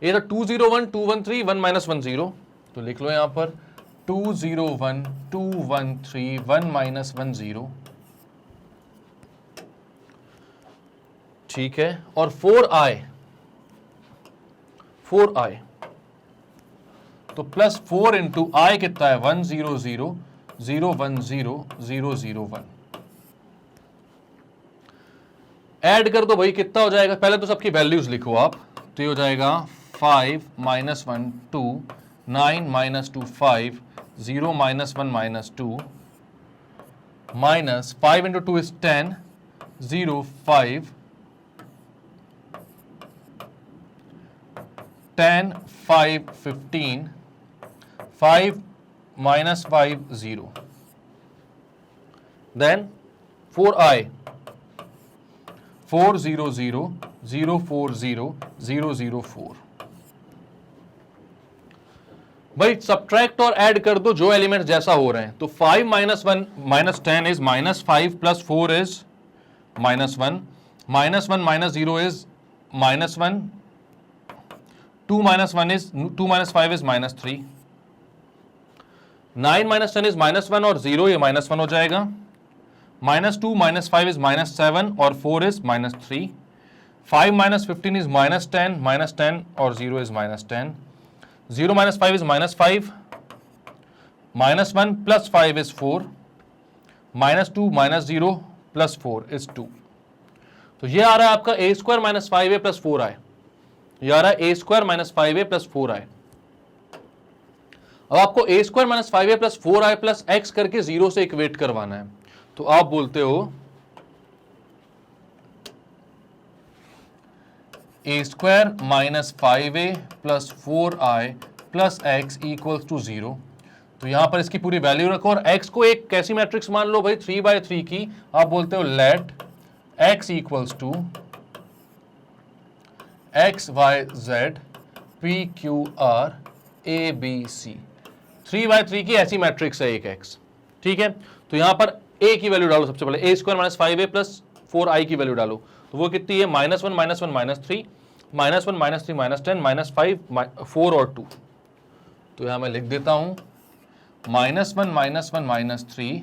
ए था 2 0 1 2 1 3 1 माइनस 1 0। तो लिख लो यहां पर 2 0 1 2 1 3 1 माइनस 1 0। ठीक है, और 4i तो प्लस 4 इंटू आई कितना है 1 0 0 0 1 0 0 0 1। ऐड कर दो भाई, कितना हो जाएगा, पहले तो सबकी वैल्यूज लिखो आप। तो ये हो जाएगा 5 minus 1 2, 9 minus 2 5, 0 minus 1 minus 2, minus 5 into 2 is 10, 0 5, 10 5 15, 5 minus 5 0, then 4i 4 0 0 0 4 0 0 0 4। भाई सब्ट्रैक्ट और ऐड कर दो जो एलिमेंट जैसा हो रहे हैं। तो 5 minus 1 minus 10 is minus 5 plus 4 is minus 1, minus 1 minus 0 is minus 1, 2 minus 1 is 2 minus 5 is minus 3, 9 minus 10 is minus 1 और 0 ये minus 1 हो जाएगा, minus 2 minus 5 is minus 7 और 4 is minus 3, 5 minus 15 is minus 10 और 0 is minus 10, 0 minus 5 is minus 5, minus 1 plus 5 is 4, minus 2 minus 0 plus 4 is 2। तो ये आ रहा है आपका a square minus 5a plus 4i, ये आ रहा है ए square minus 5a plus 4i। अब आपको a square minus 5a plus 4i plus x करके 0 से इक्वेट करवाना है। तो आप बोलते हो a square minus 5a plus 4i plus x equals to 0। तो यहां पर इसकी पूरी वैल्यू रखो और x को एक कैसी मैट्रिक्स मान लो भाई 3/3 की। आप बोलते हो let x equals to x y z p q r a b c. 3/3 की ऐसी मैट्रिक्स है एक एक्स। ठीक है, तो यहां पर a की वैल्यू डालो सबसे पहले, ए square minus 5a plus 4i की वैल्यू डालो। तो वो कितनी है minus 1 minus 1 minus 3, minus 1 minus 3 minus 10 minus 5 4 और 2। तो यहां मैं लिख देता हूं minus 1 minus 1 minus 3,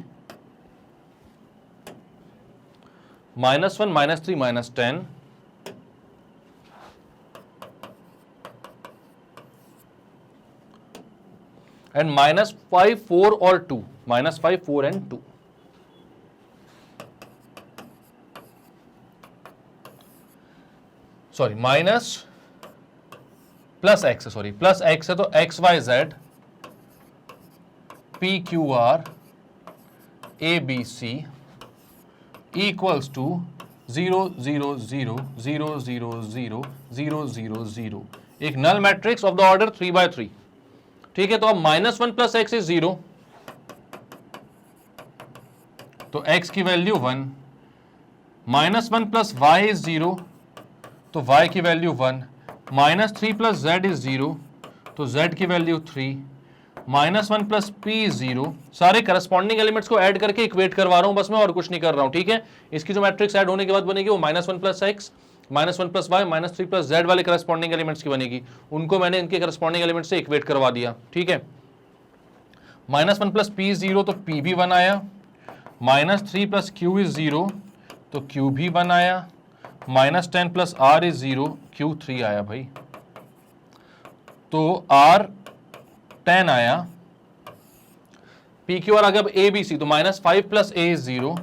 minus 1 minus 3 minus 10, and minus 5 4 और 2, minus 5 4 and 2। Sorry minus plus x, sorry plus x है तो x y z p q r a b c equals to 0 0 0 0 0 0 0 0 0, एक null matrix of the order 3/3। ठीक है, तो अब माइनस 1 प्लस एक्स इज 0, तो x की value 1, minus 1 plus y is 0, तो y की value 1, minus 3 plus z is 0, तो z की value 3, minus 1 plus p is 0। सारे करस्पॉन्डिंग एलिमेंट्स को ऐड करके इक्वेट करवा रहा हूं बस मैं, और कुछ नहीं कर रहा हूं। ठीक है, इसकी जो मैट्रिक्स ऐड होने के बाद बनेगी वो minus 1 plus x, minus 1 plus y, minus 3 plus z वाले करस्पॉन्डिंग एलिमेंट्स की बनेगी। उनको मैंने इनके करस्पॉन्डिंग एलिमेंट्स से इक्वेट करवा दिया। ठीक है, माइनस 1 प्लस पी 0 तो पी भी 1 आया, माइनस 3 प्लस क्यू इज 0 तो क्यू भी 1 आया, minus 10 plus r is 0 q 3 आया भाई, तो आर 10 आया, पी क्यू आर आ गया अब ए बी सी, तो -5 प्लस ए इज 0,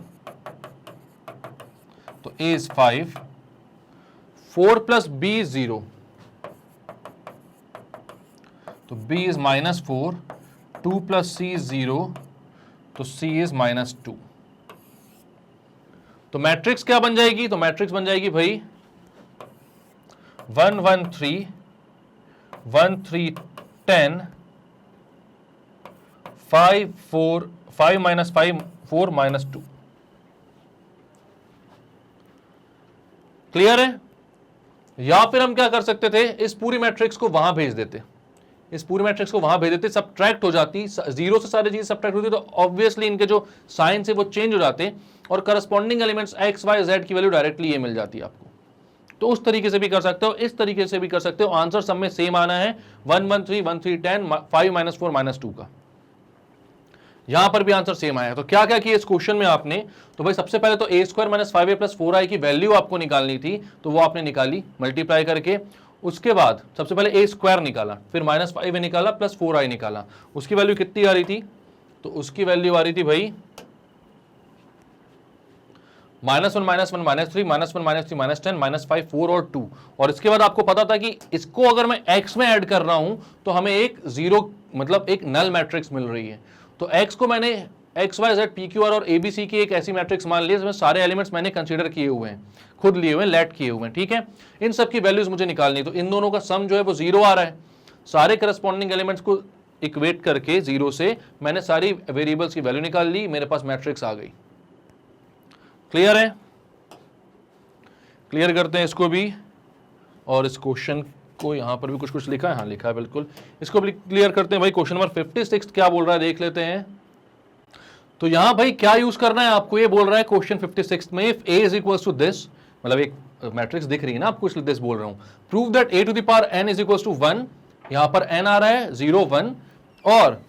तो a is 5, 4 plus b is 0, तो b is -4, 2 plus c is 0, तो c इज -2। तो मैट्रिक्स क्या बन जाएगी? तो मैट्रिक्स बन जाएगी भाई 1 1 3 1 3 10 5 4 5 -5 4 -2। क्लियर है? या फिर हम क्या कर सकते थे, इस पूरी मैट्रिक्स को वहां भेज देते, इस पूरी मैट्रिक्स को वहां भेज देते, सब्ट्रैक्ट हो जाती, जीरो से सारी चीजें सब्ट्रैक्ट होती, तो ऑब्वियसली इनके जो साइन है वो चेंज हो जाते और corresponding elements x y z की वैल्यू डायरेक्टली ये मिल जाती है आपको। तो उस तरीके से भी कर सकते हो, इस तरीके से भी कर सकते हो। आंसर सब में सेम आना है 1 1 3 1 3 10 5 -4 -2 का। यहां पर भी आंसर सेम आया। तो क्या क्या किया इस क्वेश्चन में आपने? तो भाई सबसे पहले तो a² - 5a + 4i की वैल्यू आपको निकालनी थी, तो वो आपने निकाली मल्टीप्लाई करके। उसके बाद सबसे पहले a² निकाला, फिर -5a निकाला प्लस 4i निकाला। उसकी वैल्यू कितनी आ रही थी? तो उसकी वैल्यू आ रही थी भाई -1 -1 -3 -1 -3 -10 -5 4 और 2। और इसके बाद आपको पता था कि इसको अगर मैं x में ऐड कर रहा हूं तो हमें एक जीरो मतलब एक नल मैट्रिक्स मिल रही है। तो x को मैंने x y z p q r और एबीसी की एक ऐसी मैट्रिक्स मान ली जिसमें सारे एलिमेंट्स मैंने कंसीडर किए हुए हैं, खुद लिए हुए हैं, लेट किए हुए हैं, ठीक है। इन सब की वैल्यूज मुझे निकालनी, तो इन दोनों का सम जो है वो 0 आ रहा है। सारे करस्पॉन्डिंग एलिमेंट्स को इक्वेट करके 0 से मैंने सारी वेरिएबल्स की वैल्यू निकाल ली, मेरे पास मैट्रिक्स आ गई। क्लियर है? क्लियर करते हैं इसको भी, और इस क्वेश्चन को यहां पर भी कुछ कुछ लिखा है, हाँ लिखा है बिल्कुल। इसको भी क्लियर करते हैं भाई। क्वेश्चन नंबर 56 क्या बोल रहा है देख लेते हैं। तो यहां भाई क्या यूज करना है आपको, ये बोल रहा है क्वेश्चन 56 में, if a is equals to this, मतलब एक मैट्रिक्स दिख रही है ना आपको, इसलिए दिस बोल रहा हूं। Prove that a to the power n is equals to 1, यहां पर n आ रहा है 0 1, और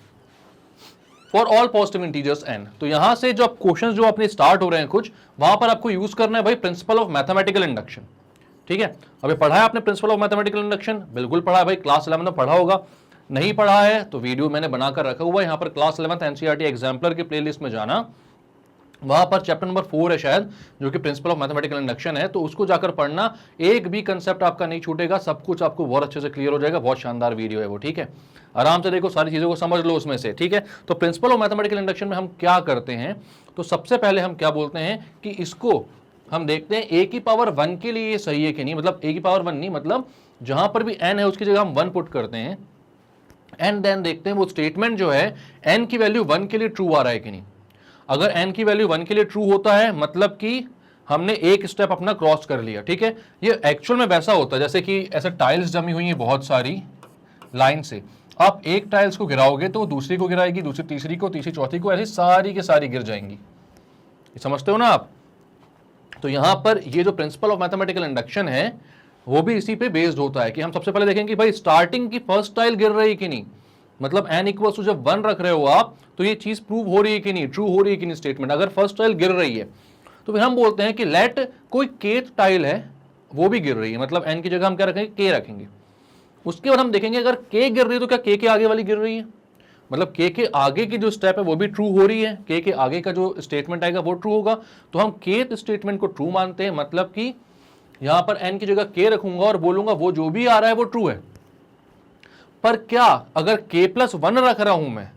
for all positive integers n। तो यहां से जो क्वेश्चन जो अपने स्टार्ट हो रहे हैं कुछ, वहां पर आपको यूज करना है भाई प्रिंसिपल ऑफ मैथमेटिकल इंडक्शन, ठीक है। अभी पढ़ा है आपने प्रिंसिपल ऑफ मैथमेटिकल इंडक्शन? बिल्कुल पढ़ा है भाई, क्लास 11 में पढ़ा होगा। नहीं पढ़ा है तो वीडियो मैंने बनाकर रखा हुआ है यहाँ पर, क्लास 11 एनसीईआरटी एग्जाम्पलर के प्लेलिस्ट में जाना, वहां पर चैप्टर नंबर 4 है शायद, जो कि प्रिंसिपल ऑफ मैथमेटिकल इंडक्शन है, तो उसको जाकर पढ़ना। एक भी कंसेप्ट आपका नहीं छूटेगा, सब कुछ आपको बहुत अच्छे से क्लियर हो जाएगा। बहुत शानदार वीडियो है वो, ठीक है। आराम से देखो, सारी चीजों को समझ लो उसमें से, ठीक है। तो प्रिंसिपल ऑफ मैथमेटिकल इंडक्शन में हम क्या करते हैं, तो सबसे पहले हम क्या बोलते हैं कि इसको हम देखते हैं a की पावर 1 के लिए ये सही है कि नहीं, मतलब a की पावर 1 नहीं, मतलब जहां पर भी n है उसकी जगह हम 1 पुट करते हैं, एंड देन देखते हैं वो स्टेटमेंट जो है n की वैल्यू 1 के लिए ट्रू आ रहा है कि नहीं। अगर n की वैल्यू 1 के लिए ट्रू होता है, मतलब कि हमने एक स्टेप अपना क्रॉस कर लिया, ठीक है। ये एक्चुअल में वैसा होता है जैसे कि ऐसे टाइल्स जमी हुई है बहुत सारी लाइन से, आप एक टाइल्स को गिराओगे तो दूसरी को गिराएगी, दूसरी तीसरी को, तीसरी चौथी को, ऐसी सारी के सारी गिर जाएंगी। ये समझते हो ना आप? तो यहां पर ये जो प्रिंसिपल ऑफ मैथमेटिकल इंडक्शन है वो भी इसी पे बेस्ड होता है कि हम सबसे पहले देखेंगे कि भाई स्टार्टिंग की फर्स्ट टाइल गिर रही कि नहीं, मतलब n इक्वल्स टू जब 1 रख रहे हो आप, तो ये चीज प्रूव हो रही है कि नहीं, ट्रू हो रही है कि नहीं स्टेटमेंट। अगर फर्स्ट टाइल गिर रही है तो फिर हम बोलते हैं कि लेट कोई kth टाइल है वो भी गिर रही है, मतलब n की जगह हम क्या रखेंगे, k रखेंगे। उसके बाद हम देखेंगे अगर k गिर रही है तो क्या k के आगे वाली गिर रही है, मतलब k के आगे की जो स्टेप है वो भी ट्रू हो रही है, k के आगे का जो स्टेटमेंट आएगा वो ट्रू होगा। तो हम kth स्टेटमेंट को ट्रू मानते हैं, मतलब कि यहां पर n की जगह k रखूंगा और बोलूंगा वो जो भी आ रहा है वो ट्रू है। पर क्या अगर k+1 रख रहा हूं मैं,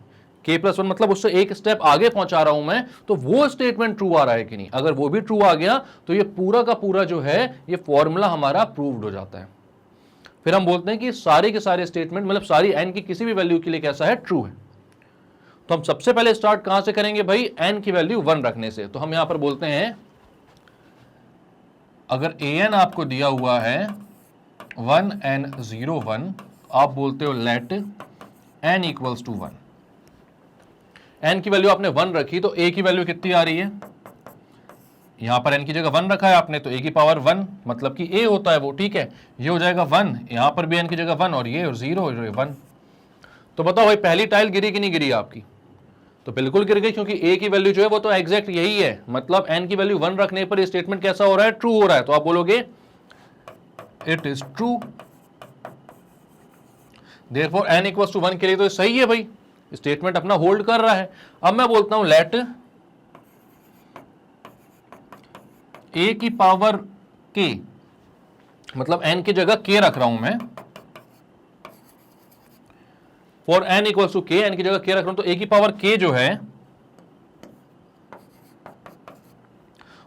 k+1 मतलब उससे एक स्टेप आगे पहुंचा रहा हूं मैं, तो वो स्टेटमेंट ट्रू आ रहा है कि नहीं। अगर वो भी ट्रू आ गया तो ये पूरा का पूरा जो है ये फॉर्मूला हमारा प्रूव्ड हो जाता है। फिर हम बोलते हैं कि सारे के सारे स्टेटमेंट, मतलब सारी n की किसी भी वैल्यू के लिए कैसा है, ट्रू है। तो हम सबसे पहले स्टार्ट कहां से करेंगे भाई, n की वैल्यू 1 रखने से। तो हम यहां पर बोलते हैं अगर an आपको दिया हुआ है 1 n 0 1, आप बोलते हो let n equals to 1। n की वैल्यू आपने 1 रखी तो a की वैल्यू कितनी आ रही है, यहां पर n की जगह 1 रखा है आपने तो a की पावर 1, मतलब कि a होता है वो, ठीक है। ये हो जाएगा 1, यहां पर भी n की जगह 1 और ये 0 और 1। तो बताओ भाई पहली टाइल गिरी कि नहीं गिरी आपकी, तो बिल्कुल गिर गई, क्योंकि a की वैल्यू जो है वो तो एग्जैक्ट यही है, मतलब n की वैल्यू 1 रखने पर ये स्टेटमेंट कैसा हो रहा है, ट्रू हो रहा है। तो आप बोलोगे it is true, therefore n equals to 1 के लिए तो सही है भाई। स्टेटमेंट अपना होल्ड कर रहा है। अब मैं बोलता हूं लेट ए की पावर के, मतलब n की जगह k रख रहा हूं मैं, for n equals to k, n की जगह k रख रहा हूं, तो a की पावर k जो है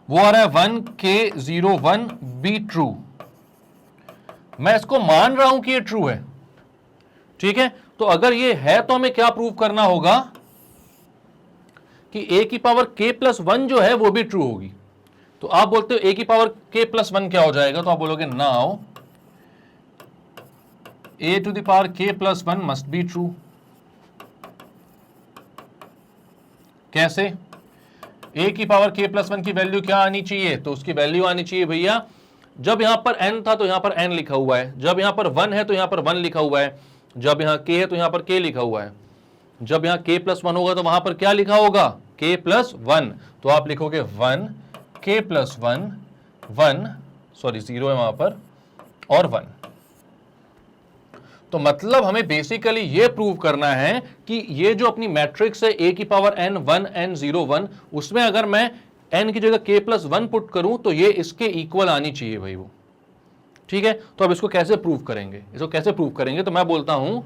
वो आ रहा है 1k01 बी ट्रू। मैं इसको मान रहा हूं कि ये ट्रू है, ठीक है। तो अगर ये है तो हमें क्या प्रूव करना होगा कि a की पावर k प्लस 1 जो है वो भी ट्रू होगी। तो आप बोलते हो a की पावर k प्लस 1 क्या हो जाएगा, तो आप बोलोगे now a to the power k plus 1 must be true. कैसे? a की पावर k प्लस 1 की वैल्यू क्या आनी चाहिए, तो उसकी वैल्यू आनी चाहिए भैया, जब यहां पर n था तो यहां पर n लिखा हुआ है, जब यहां पर 1 है तो यहां पर 1 लिखा हुआ है, जब यहां k है तो यहां पर k लिखा हुआ है, जब यहां k प्लस 1 होगा तो वहां पर क्या लिखा होगा, k प्लस 1। तो आप लिखोगे 1 k प्लस 1 1, सॉरी 0 है वहां पर, और 1। तो मतलब हमें बेसिकली ये प्रूव करना है कि ये जो अपनी मैट्रिक्स है a की पावर n 1 n 0 1, उसमें अगर मैं n की जगह k प्लस 1 पुट करूं तो ये इसके इक्वल आनी चाहिए भाई वो, ठीक है। तो अब इसको कैसे प्रूव करेंगे, इसको कैसे प्रूव करेंगे, तो मैं बोलता हूं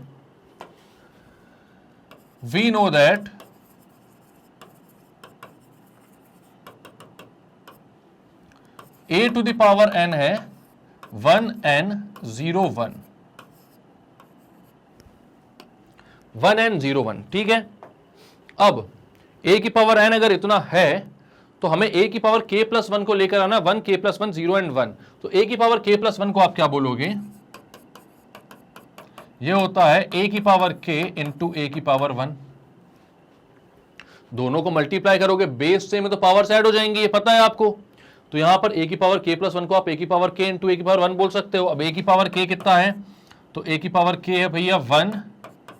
we know that a to the power n है 1 n 0 1, 1 n 0 1, ठीक है। अब a की पावर n अगर इतना है तो हमें a की पावर k प्लस 1 को लेकर आना, 1 k प्लस 1 0 एंड 1। तो a की पावर k प्लस 1 को आप क्या बोलोगे, ये होता है a की पावर k इंटू a की पावर 1। दोनों को मल्टीप्लाई करोगे, बेस सेम है तो पावर्स ऐड हो जाएंगी, ये पता है आपको। तो यहां पर a की पावर k प्लस 1 को आप a की पावर k इंटू a की पावर 1 बोल सकते हो। अब a की पावर k कितना है, तो a की पावर k है भैया 1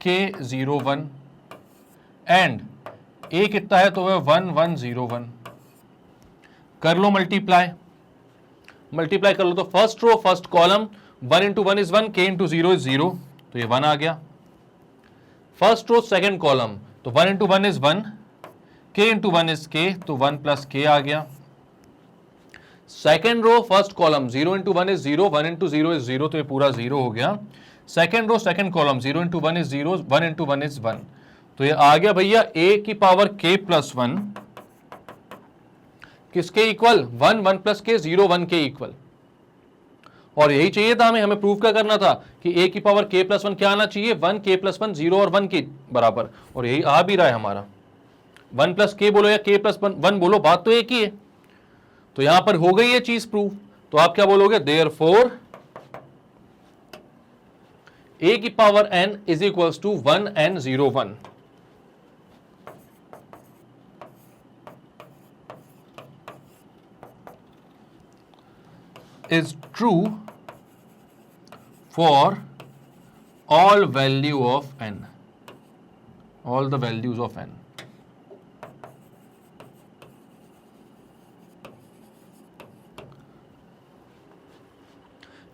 k 0 1, एंड a कितना है, तो वह 1 1 0 1। कर लो मल्टीप्लाई, मल्टीप्लाई कर लो, तो first row first column 1 into 1 is 1, k into 0 is 0, तो ये 1 आ गया। फर्स्ट रो सेकेंड कॉलम, तो 1 into 1 is 1, k into 1 is k, तो 1 प्लस k आ गया। Second row first column 0 into 1 is 0, 1 into 0 is 0, तो ये पूरा 0 हो गया। Second row second column 0 into 1 is 0, 1 into 1 is 1, तो ये आ गया भैया a की पावर k प्लस 1 किसके इक्वल, 1 1 प्लस k 0 1 के इक्वल। और यही चाहिए था हमें प्रूव क्या करना था कि a की पावर k प्लस 1 क्या आना चाहिए, 1 k प्लस 1 0 और 1 के बराबर, और यही आ भी रहा है हमारा। 1 प्लस k बोलो या k प्लस 1 बोलो, बात तो एक ही है। तो यहां पर हो गई ये चीज प्रूव। तो आप क्या बोलोगे, देयरफॉर a की power n is equals to 1 n 0 1। is true for all value of n, all the values of n।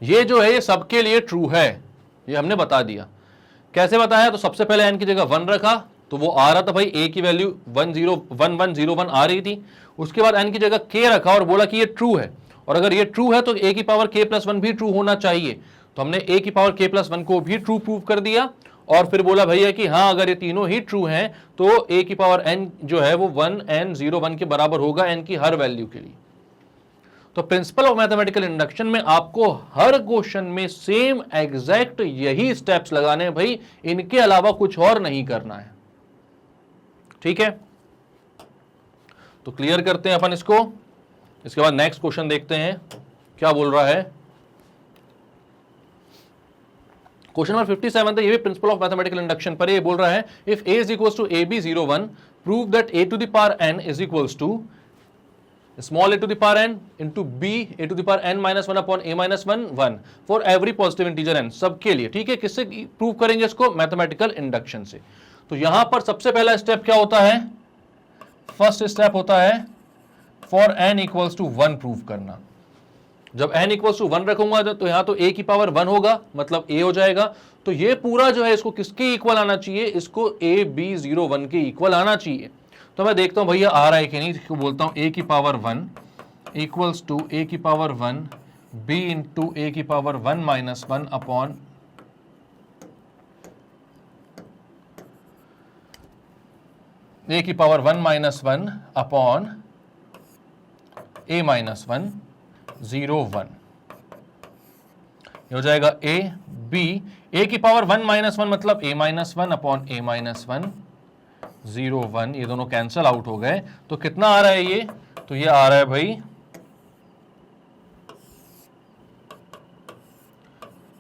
ये जो है ये सबके लिए ट्रू है, ये हमने बता दिया। कैसे बताया, तो सबसे पहले n की जगह 1 रखा, तो वो आ रहा था भाई a की वैल्यू 1 0 1 1 0 1 आ रही थी। उसके बाद n की जगह k रखा और बोला कि ये ट्रू है, और अगर ये ट्रू है तो a की पावर k प्लस 1 भी ट्रू होना चाहिए। तो हमने a की पावर k प्लस 1 को भी ट्रू प्रूव कर दिया, और फिर बोला भैया कि हाँ अगर ये तीनों ही ट्रू हैं तो a की पावर n जो है वो 1 n 0 1 के बराबर होगा n की हर वैल्यू के लिए। तो प्रिंसिपल ऑफ मैथमेटिकल इंडक्शन में आपको हर क्वेश्चन में सेम एग्जैक्ट यही स्टेप्स लगाने हैं भाई, इनके अलावा कुछ और नहीं करना है, ठीक है। तो क्लियर करते हैं अपन इसको। इसके बाद नेक्स्ट क्वेश्चन देखते हैं क्या बोल रहा है। क्वेश्चन नंबर 57 था, ये भी प्रिंसिपल ऑफ मैथमेटिकल इंडक्शन पर ये बोल रहा है, if a is equals to ab 0 1 prove that a to the power n is equals to small a to the power n into b a to the power n minus 1 upon a minus 1 1 for every positive integer n, सबके लिए, ठीक है। किससे प्रूव करेंगे इसको, मैथमेटिकल इंडक्शन से। तो यहां पर सबसे पहला स्टेप क्या होता है, फर्स्ट स्टेप होता है for n equals to 1 prove करना। जब n इक्वल टू 1 रखूंगा तो यहां तो a की पावर 1 होगा, मतलब a हो जाएगा। तो ये पूरा जो है इसको किसके इक्वल आना चाहिए, इसको AB01 के इक्वल आना चाहिए। तो मैं देखता हूं भैया आ रहा है कि नहीं, इसको बोलता हूं a की पावर 1 इक्वल्स टू a की पावर 1 b इंटू a की पावर 1 माइनस 1 अपॉन a की power 1 minus 1 upon a minus 1 0 1। ये हो जाएगा a b, a की पावर 1 माइनस 1 मतलब a minus 1 upon a minus 1 0 1। ये दोनों कैंसल आउट हो गए। तो कितना आ रहा है ये, तो ये आ रहा है भाई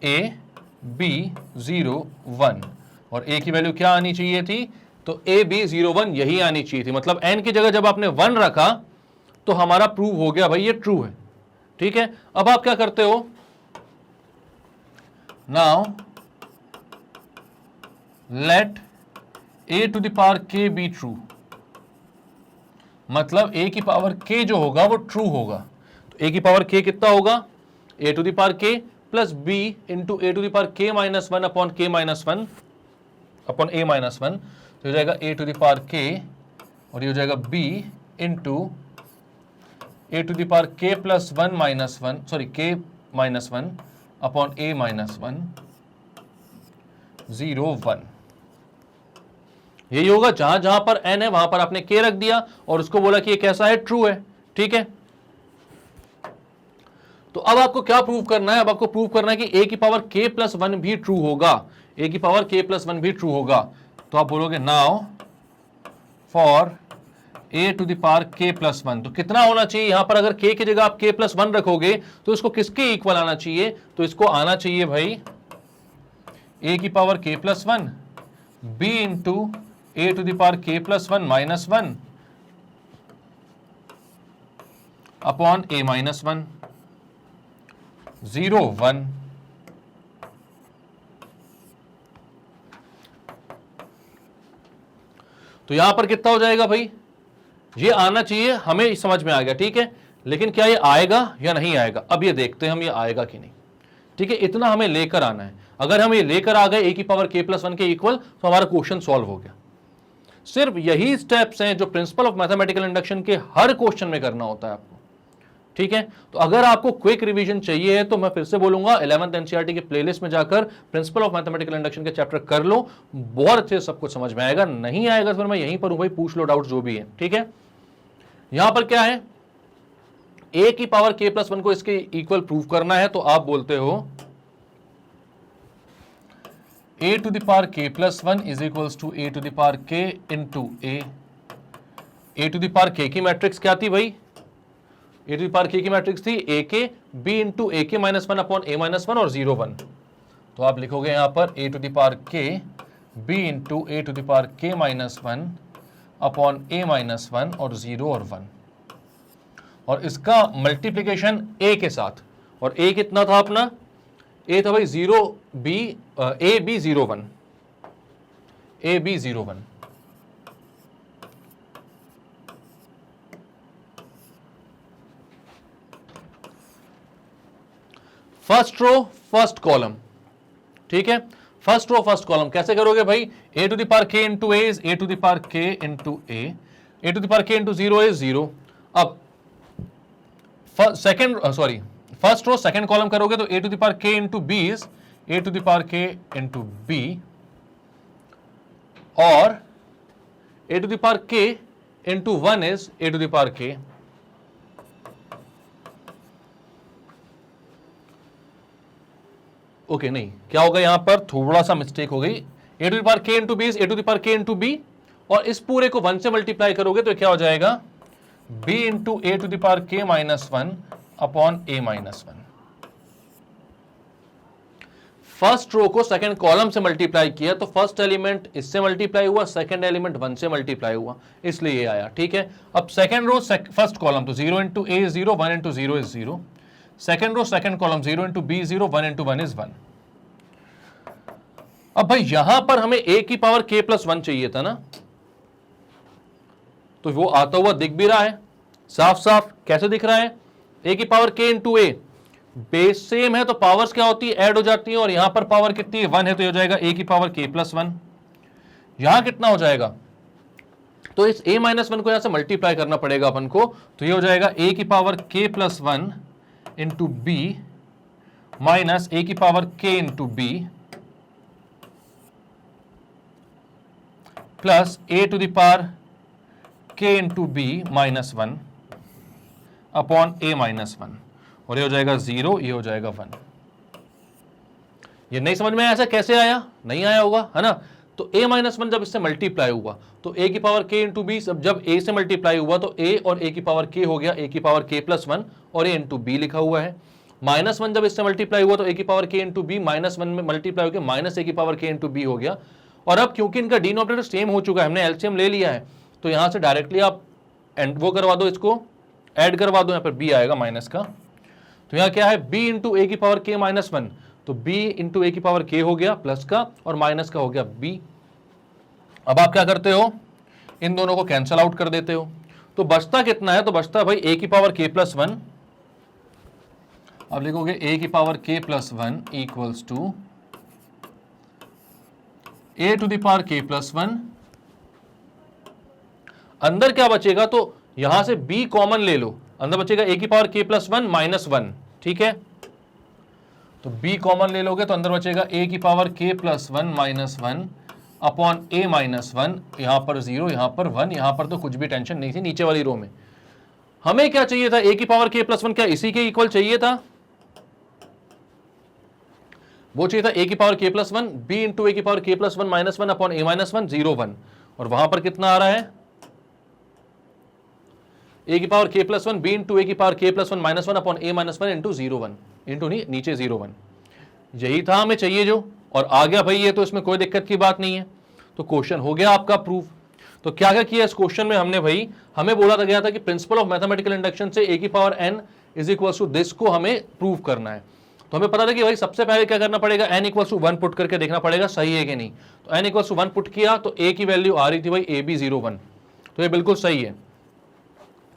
a b 0 1 और a की वैल्यू क्या आनी चाहिए थी, तो a b 0 1 यही आनी चाहिए थी। मतलब n की जगह जब आपने 1 रखा तो हमारा प्रूव हो गया भाई ये ट्रू है। ठीक है, अब आप क्या करते हो, now let a to the power k be true, मतलब a की पावर k जो होगा वो ट्रू होगा। तो a की पावर k कितना होगा, a to the power k plus b into a to the power k minus 1 upon k minus 1 upon a minus 1। तो हो जाएगा a to the power k और ये हो जाएगा b into a to the power k plus 1 minus 1 sorry k minus 1 upon a minus 1 0 1। यही होगा, जहां जहां पर n है वहां पर आपने k रख दिया और उसको बोला कि ये कैसा है, ट्रू है। ठीक है, तो अब आपको क्या प्रूव करना है, अब आपको प्रूव करना है कि a की पावर k प्लस 1 भी ट्रू होगा, a की पावर k प्लस 1 भी ट्रू होगा। तो आप बोलोगे now for a to the power k plus 1, तो कितना होना चाहिए यहां पर, अगर k की जगह आप k प्लस 1 रखोगे तो इसको किसके इक्वल आना चाहिए, तो इसको आना चाहिए भाई a की power k plus 1 b into a to the power k plus 1 minus 1 upon a minus 1 0 1। तो यहां पर कितना हो जाएगा भाई, ये आना चाहिए, हमें समझ में आ गया। ठीक है, लेकिन क्या ये आएगा या नहीं आएगा, अब ये देखते हैं हम ये आएगा कि नहीं। ठीक है, इतना हमें लेकर आना है। अगर हम ये लेकर आ गए a की पावर k प्लस 1 के इक्वल, तो हमारा क्वेश्चन सॉल्व हो गया। सिर्फ यही स्टेप्स हैं जो प्रिंसिपल ऑफ मैथमेटिकल इंडक्शन के हर क्वेश्चन में करना होता है आपको। ठीक है, तो अगर आपको क्विक रिवीजन चाहिए है तो मैं फिर से बोलूंगा 11th एनसीईआरटी के प्लेलिस्ट में जाकर प्रिंसिपल ऑफ मैथमेटिकल इंडक्शन के चैप्टर कर लो, बहुत अच्छे से सब कुछ समझ में आएगा। नहीं आएगा तो फिर मैं यहीं पर हूं भाई, पूछ लो डाउट जो भी है। ठीक है, यहां पर क्या है, a की पावर k प्लस 1 को इसके इक्वल प्रूव करना है, तो आप बोलते हो a to the power k plus 1 is equals to a to the power k into a to the power k की मैट्रिक्स क्या थी भाई, a to the power k की मैट्रिक्स थी a k b into a k minus 1 upon a minus 1 और 0 1। तो आप लिखोगे यहां पर a to the power k b into a to the power k minus 1 upon a minus 1 और 0 और 1, और इसका मल्टीप्लीकेशन a के साथ, और a कितना था अपना, a था भाई 0 b a b 0 1 a b 0 1। First row first column. ठीक है, फर्स्ट रो फर्स्ट कॉलम कैसे करोगे भाई, a to the power k into a is a to the power k into a to the power k into 0 is 0। अब फर्स्ट रो सेकंड कॉलम करोगे तो a to the power k into b is a to the power k into b, और a to the power k into 1 is a to the power k। Okay नहीं, क्या होगा यहां पर थोड़ा सा मिस्टेक हो गई, a to the power k into b is a to the power k into b, और इस पूरे को 1 से मल्टीप्लाई करोगे तो क्या हो जाएगा b into a to the power k minus 1 upon a minus 1। First row को सेकंड कॉलम से मल्टीप्लाई किया तो फर्स्ट एलिमेंट इससे मल्टीप्लाई हुआ, सेकंड एलिमेंट 1 से मल्टीप्लाई हुआ, इसलिए ये आया। ठीक है, अब सेकंड रो फर्स्ट कॉलम तो 0 into a is 0, 1 into 0 is 0, second row second column 0 into b 0, 1 into 1 is 1। अब भाई यहां पर हमें a की पावर k प्लस 1 चाहिए था ना, तो वो आता हुआ दिख भी रहा है साफ साफ। कैसे दिख रहा है, a की power k into a, base same है तो पावर्स क्या होती है, ऐड हो जाती है, और यहां पर पावर कितनी है, 1 है, तो ये हो जाएगा a की पावर k प्लस 1। यहां कितना हो जाएगा, तो इस a माइनस 1 को यहां से मल्टीप्लाई करना पड़ेगा अपन को, तो ये हो जाएगा a की power k plus 1 into b minus a की power k into b plus a to the power k into b minus 1 upon a minus 1, और ये हो जाएगा 0, ये हो जाएगा 1। ये नहीं समझ में आया, ऐसा कैसे आया, नहीं आया होगा, है ना। तो a माइनस 1 जब इससे मल्टीप्लाई हुआ तो a की पावर k इंटू बी, जब a से मल्टीप्लाई हुआ तो a और a की पावर k हो गया a की पावर k प्लस 1, और a इंटू बी लिखा हुआ है। माइनस 1 जब इससे मल्टीप्लाई हुआ तो a की power k into b minus 1 में मल्टीप्लाई हो गया माइनस a की पावर k इंटू बी हो गया। और अब क्योंकि इनका डिनोमिनेटर सेम हो चुका है, हमने एलसीएम ले लिया है, तो यहां से डायरेक्टली आप वो करवा दो, इसको ऐड करवा दो, यहां पर b आएगा माइनस का, तो यहां क्या है b इंटू ए की पावर k माइनस 1, तो b इंटू ए की पावर k हो गया प्लस का, और माइनस का हो गया b। अब आप क्या करते हो, इन दोनों को कैंसल आउट कर देते हो, तो बचता कितना है, तो बचता भाई a की पावर k प्लस 1, अब लिखोगे a की power k plus 1 equals to a to the power k plus 1। अंदर क्या बचेगा, तो यहां से b कॉमन ले लो, अंदर बचेगा a की पावर k प्लस 1 माइनस 1, ठीक है, तो b कॉमन ले लोगे तो अंदर बचेगा a की power k plus 1 minus 1 upon a minus 1, यहां पर 0, यहां पर 1, यहां पर तो कुछ भी टेंशन नहीं थी नीचे वाली रो में। हमें क्या चाहिए था, a की पावर k प्लस 1 क्या इसी के इक्वल चाहिए था, वो चाहिए था a की power k plus 1 b into a की power k plus 1 minus 1 upon a minus 1 0 1, और वहां पर कितना आ रहा है, a की power k plus 1 b into a की power k plus 1 minus 1 upon a minus 1 into 0 1, into नहीं नीचे 0 1, यही था हमें चाहिए जो, और आ गया भाई ये, तो इसमें कोई दिक्कत की बात नहीं है, तो क्वेश्चन हो गया आपका प्रूफ। तो क्या क्या किया इस क्वेश्चन में हमने भाई, हमें बोला था गया था कि प्रिंसिपल ऑफ मैथमेटिकल इंडक्शन से a की power n is equal to this को हमें प्रूव करना है। तो हमें पता था कि भाई सबसे पहले क्या करना पड़ेगा, n इक्वल टू 1 पुट करके देखना पड़ेगा सही है कि नहीं, तो n इक्वल टू 1 पुट किया तो a की वैल्यू आ रही थी भाई ab 0 1, तो ये बिल्कुल सही है।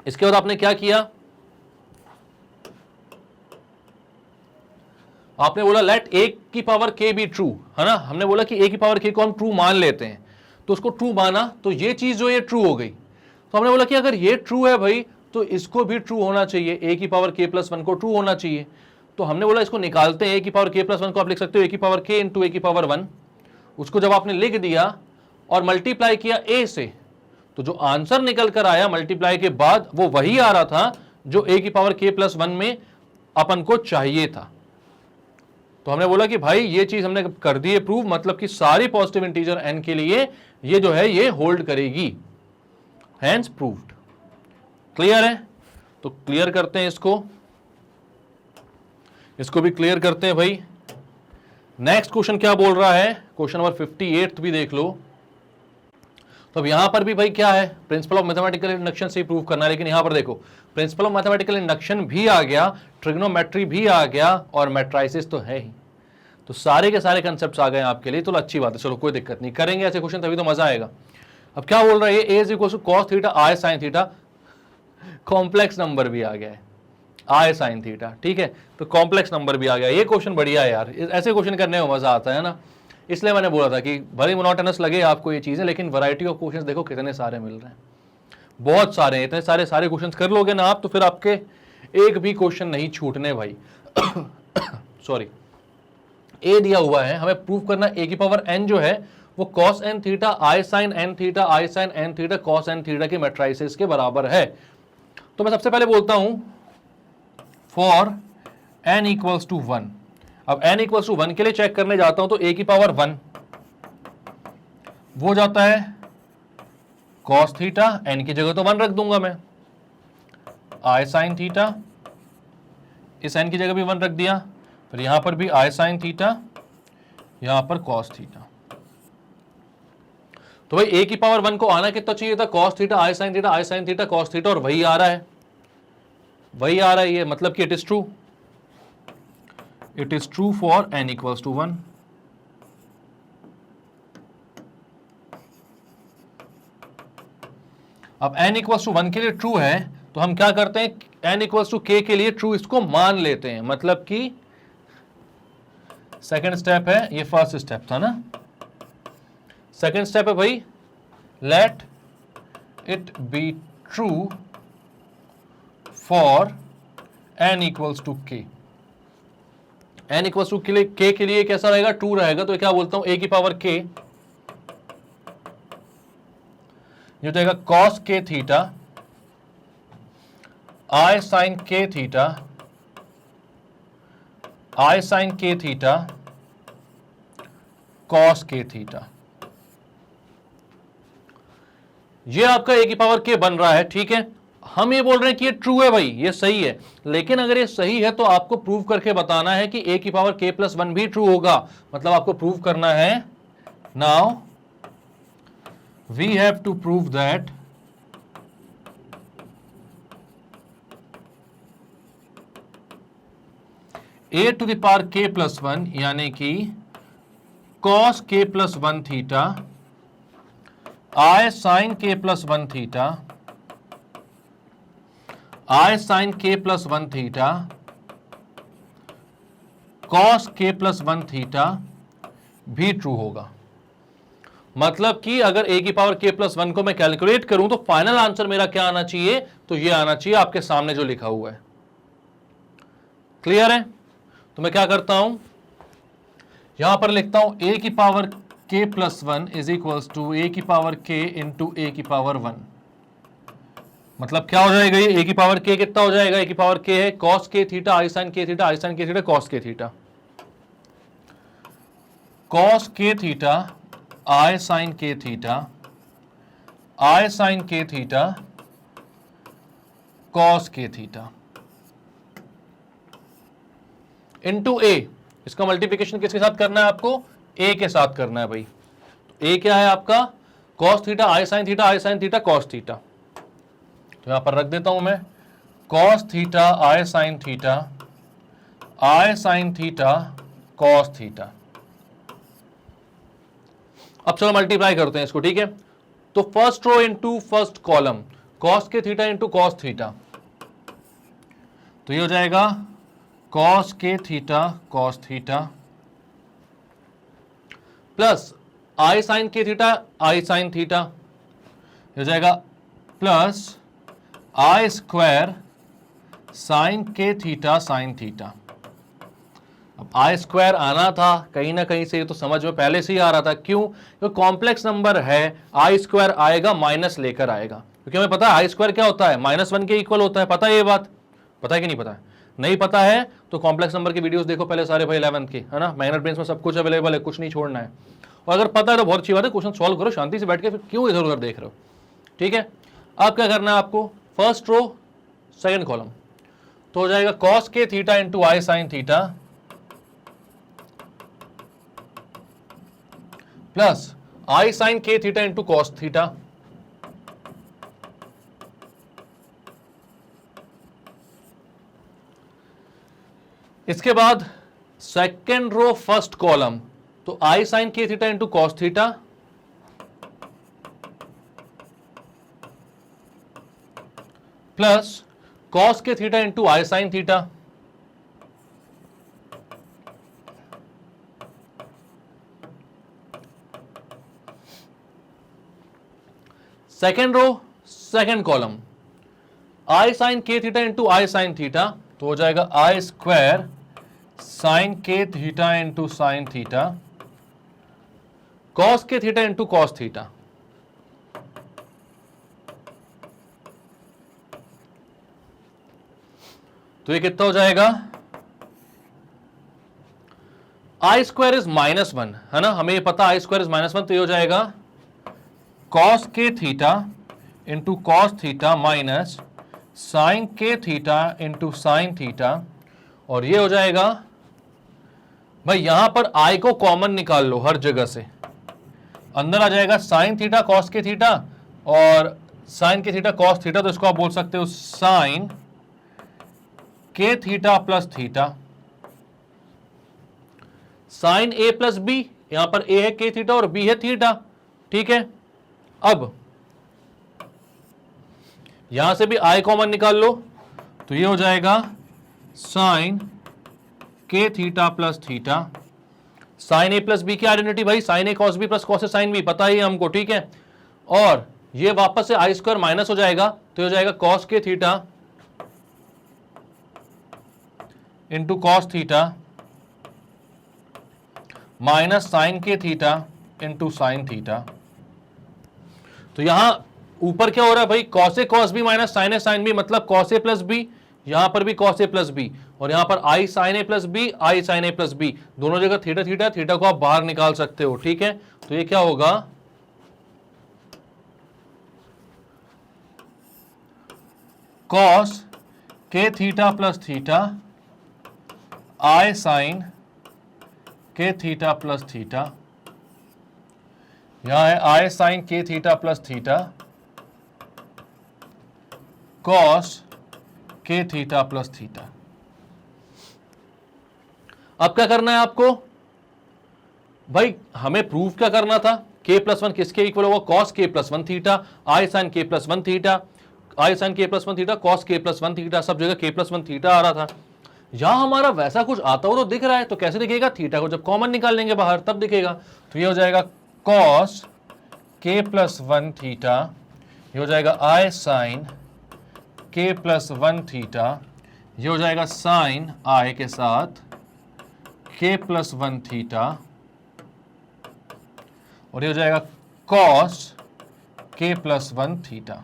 इसके बाद आपने क्या किया, आपने बोला लेट a की पावर k बी ट्रू, है ना, हमने बोला कि a की पावर k को हम ट्रू मान लेते हैं, तो उसको ट्रू माना, तो ये चीज जो ये ट्रू हो गई, तो हमने बोला कि अगर ये ट्रू है भाई तो इसको भी ट्रू होना चाहिए, a की पावर k प्लस 1 को ट्रू होना चाहिए, तो हमने बोला इसको निकालते हैं, a की पावर k प्लस 1 को आप लिख सकते हो a की पावर k इंटू ए की पावर 1, उसको जब आपने लिख दिया और मल्टीप्लाई किया a से, तो जो आंसर निकल कर आया मल्टीप्लाई के बाद वो वही आ रहा था जो a की पावर k प्लस 1 में अपन को चाहिए था। तो हमने बोला कि भाई ये चीज हमने कर दी है प्रूव, मतलब कि सारी पॉजिटिव इंटीजर n के लिए ये जो है ये होल्ड करेगी, हैंस प्रूव्ड। क्लियर है, तो क्लियर करते हैं इसको भी क्लियर करते हैं भाई। नेक्स्ट क्वेश्चन क्या बोल रहा है, क्वेश्चन नंबर 58 भी देख लो। तो अब यहां पर भी भाई क्या है, प्रिंसिपल ऑफ मैथमेटिकल इंडक्शन से ही प्रूव करना है, लेकिन यहां पर देखो प्रिंसिपल ऑफ मैथमेटिकल इंडक्शन भी आ गया, ट्रिग्नोमेट्री भी आ गया, और मैट्राइसिस तो है ही, तो सारे के सारे कंसेप्ट्स आ गए आपके लिए, तो अच्छी बात है, चलो कोई दिक्कत नहीं, करेंगे ऐसे क्वेश्चन तभी तो मजा आएगा। अब क्या बोल रहा है, a is equal to cos theta i sine theta, complex number भी आ गया है, आई साइन थीटा, ठीक है, तो कॉम्प्लेक्स नंबर भी आ गया। ये क्वेश्चन बढ़िया है यार, ऐसे क्वेश्चन करने में मजा आता है ना, इसलिए मैंने बोला था कि भले मोनोटोनस लगे आपको ये चीजें, लेकिन वैरायटी ऑफ क्वेश्चंस देखो कितने सारे मिल रहे हैं, बहुत सारे हैं, इतने सारे क्वेश्चंस कर लोगे ना आप तो फिर आपके एक भी क्वेश्चन नहीं छूटने भाई। सॉरी, ए दिया हुआ है, हमें प्रूव करना ए की पावर n जो है वो cos n theta i sine n theta i sine n theta cos n theta के मैट्राइसेस के बराबर है। तो मैं सबसे पहले बोलता हूं फॉर n इक्वल्स टू 1, अब n इक्वल्स टू 1 के लिए चेक करने जाता हूं तो a की पावर 1 वो जाता है cos थीटा, n की जगह तो 1 रख दूंगा मैं, आई साइन थीटा, इस n की जगह भी 1 रख दिया, फिर यहां पर भी आई साइन थीटा, यहां पर cos थीटा। तो भाई a की पावर 1 को आना कितना चाहिए था, cos theta i sine theta i sine theta cos theta, और वही आ रहा है, वही आ रहा है, ये मतलब कि it is true for n equals to 1। अब n इक्वल्स टू 1 के लिए ट्रू है तो हम क्या करते हैं, n इक्वल्स टू के के लिए ट्रू इसको मान लेते हैं, मतलब कि सेकंड स्टेप है, ये फर्स्ट स्टेप था ना, सेकंड स्टेप है भाई, let it be true for n equals to k. n equals to k के लिए कैसा रहेगा, ट्रू रहेगा, तो क्या बोलता हूं, a की पावर k, ये हो जाएगा cos k theta i sin k theta, i sin k theta cos k theta. ये आपका a की पावर k बन रहा है, ठीक है। हम ये बोल रहे हैं कि ये ट्रू है भाई, ये सही है, लेकिन अगर ये सही है तो आपको प्रूव करके बताना है कि a की पावर k प्लस 1 भी ट्रू होगा, मतलब आपको प्रूव करना है। Now we have to prove that a to the power k plus 1 यानी कि cos k plus 1 theta i sin k plus 1 theta, i sin k plus 1 theta cos k plus 1 theta भी ट्रू होगा। मतलब कि अगर a की पावर k प्लस 1 को मैं कैलकुलेट करूं तो फाइनल आंसर मेरा क्या आना चाहिए, तो ये आना चाहिए आपके सामने जो लिखा हुआ है। क्लियर है? तो मैं क्या करता हूं, यहां पर लिखता हूं a की power k plus 1 is equals to a की पावर k इंटू a की पावर 1। मतलब क्या हो जाएगा, ये a की पावर k कितना हो जाएगा, a की पावर k है cos k theta i sin k theta, i sin k theta cos k theta, cos k theta i sin k theta, i sin k theta cos k theta into a। इसका मल्टीप्लिकेशन किसके साथ करना है आपको, a के साथ करना है भाई। तो a क्या है आपका, cos theta i sin theta, i sin theta cos theta. तो यहां पर रख देता हूं मैं, cos theta i sin theta, i sin theta cos theta. अब चलो मल्टीप्लाई करते हैं इसको, ठीक है। तो first row into first column, cos k theta into cos theta, तो ये हो जाएगा cos k theta cos theta plus i sin k theta i sin theta, हो जाएगा plus i square sin k theta sin theta. अब i स्क्वायर आना था कहीं ना कहीं से, ये तो समझ में पहले से ही आ रहा था, क्यों, क्योंकि कॉम्प्लेक्स नंबर है, i स्क्वायर आएगा माइनस लेकर आएगा, क्योंकि हमें पता है i स्क्वायर क्या होता है, -1 के इक्वल होता है। पता है ये बात, पता है कि नहीं पता है? नहीं पता है तो कॉम्प्लेक्स नंबर के वीडियोस देखो पहले सारे भाई 11th के, है ना, मैग्नेट ब्रेन्स में सब कुछ अवेलेबल है, कुछ नहीं छोड़ना है। और अगर पता है तो बहुत अच्छी बात है, क्वेश्चन सॉल्व करो शांति से बैठ के, फिर क्यों इधर उधर देख रहे हो, ठीक है। अब क्या करना है आपको, फर्स्ट रो सेकंड कॉलम, तो हो जाएगा cos k theta into i sin theta plus i sin k theta into cos theta. इसके बाद सेकेंड रो फर्स्ट कॉलम, तो i sin k theta into cos theta plus cos k theta into i sin theta. Second row second column, i sin k theta into i sin theta, तो हो जाएगा i square sin k theta into sine theta cos k theta into cos theta. तो ये कितना हो जाएगा, i स्क्वायर इज -1, है ना, हमें ये पता i स्क्वायर इज -1, तो ये हो जाएगा cos k theta into cos theta minus sine k theta into sine theta, और ये हो जाएगा भाई, यहां पर i को कॉमन निकाल लो हर जगह से, अंदर आ जाएगा sine theta cos k theta और sign k theta cos theta, तो इसको आप बोल सकते हो sign k theta plus theta, sign ए प्लस बी, यहां पर ए है के थीटा और बी है थीटा, ठीक है। अब यहां से भी आई कॉमन निकाल लो, तो ये हो जाएगा sign k theta plus theta. Sign ए प्लस बी की आइडेंटिटी भाई, sign A cos b plus cos a sine B, पता ही है हमको, ठीक है। और ये वापस से आई स्क्वायर माइनस हो जाएगा, तो हो जाएगा cos k theta into cos theta minus sine k theta into sine theta. तो यहां ऊपर क्या हो रहा है भाई, कॉस ए कॉस बी माइनस साइन ए साइन बी, मतलब कॉस ए प्लस बी, यहां पर भी कॉस ए प्लस बी, और यहां पर आई साइन ए प्लस बी, आई साइन ए प्लस बी, दोनों जगह थीटा थीटा, थीटा को आप बाहर निकाल सकते हो, ठीक है। तो ये क्या होगा, cos k theta plus theta i sign k theta plus theta, यहां है आई sign k theta plus theta cos k theta plus theta. अब क्या करना है आपको भाई, हमें प्रूफ क्या करना था, के प्लस वन किसके इक्वल होगा, cos k plus one theta, i sign के plus one theta, i sign के plus one theta, cos k plus one theta, सब जगह के प्लस वन थीटा आ रहा था। यहां हमारा वैसा कुछ आता हो तो दिख रहा है, तो कैसे दिखेगा, थीटा को जब कॉमन निकाल लेंगे बाहर तब दिखेगा। तो ये हो जाएगा cos k plus one theta, ये हो जाएगा आई साइन के प्लस वन थीटा, ये हो जाएगा साइन आई के साथ के प्लस वन थीटा, और ये हो जाएगा cos k plus one theta.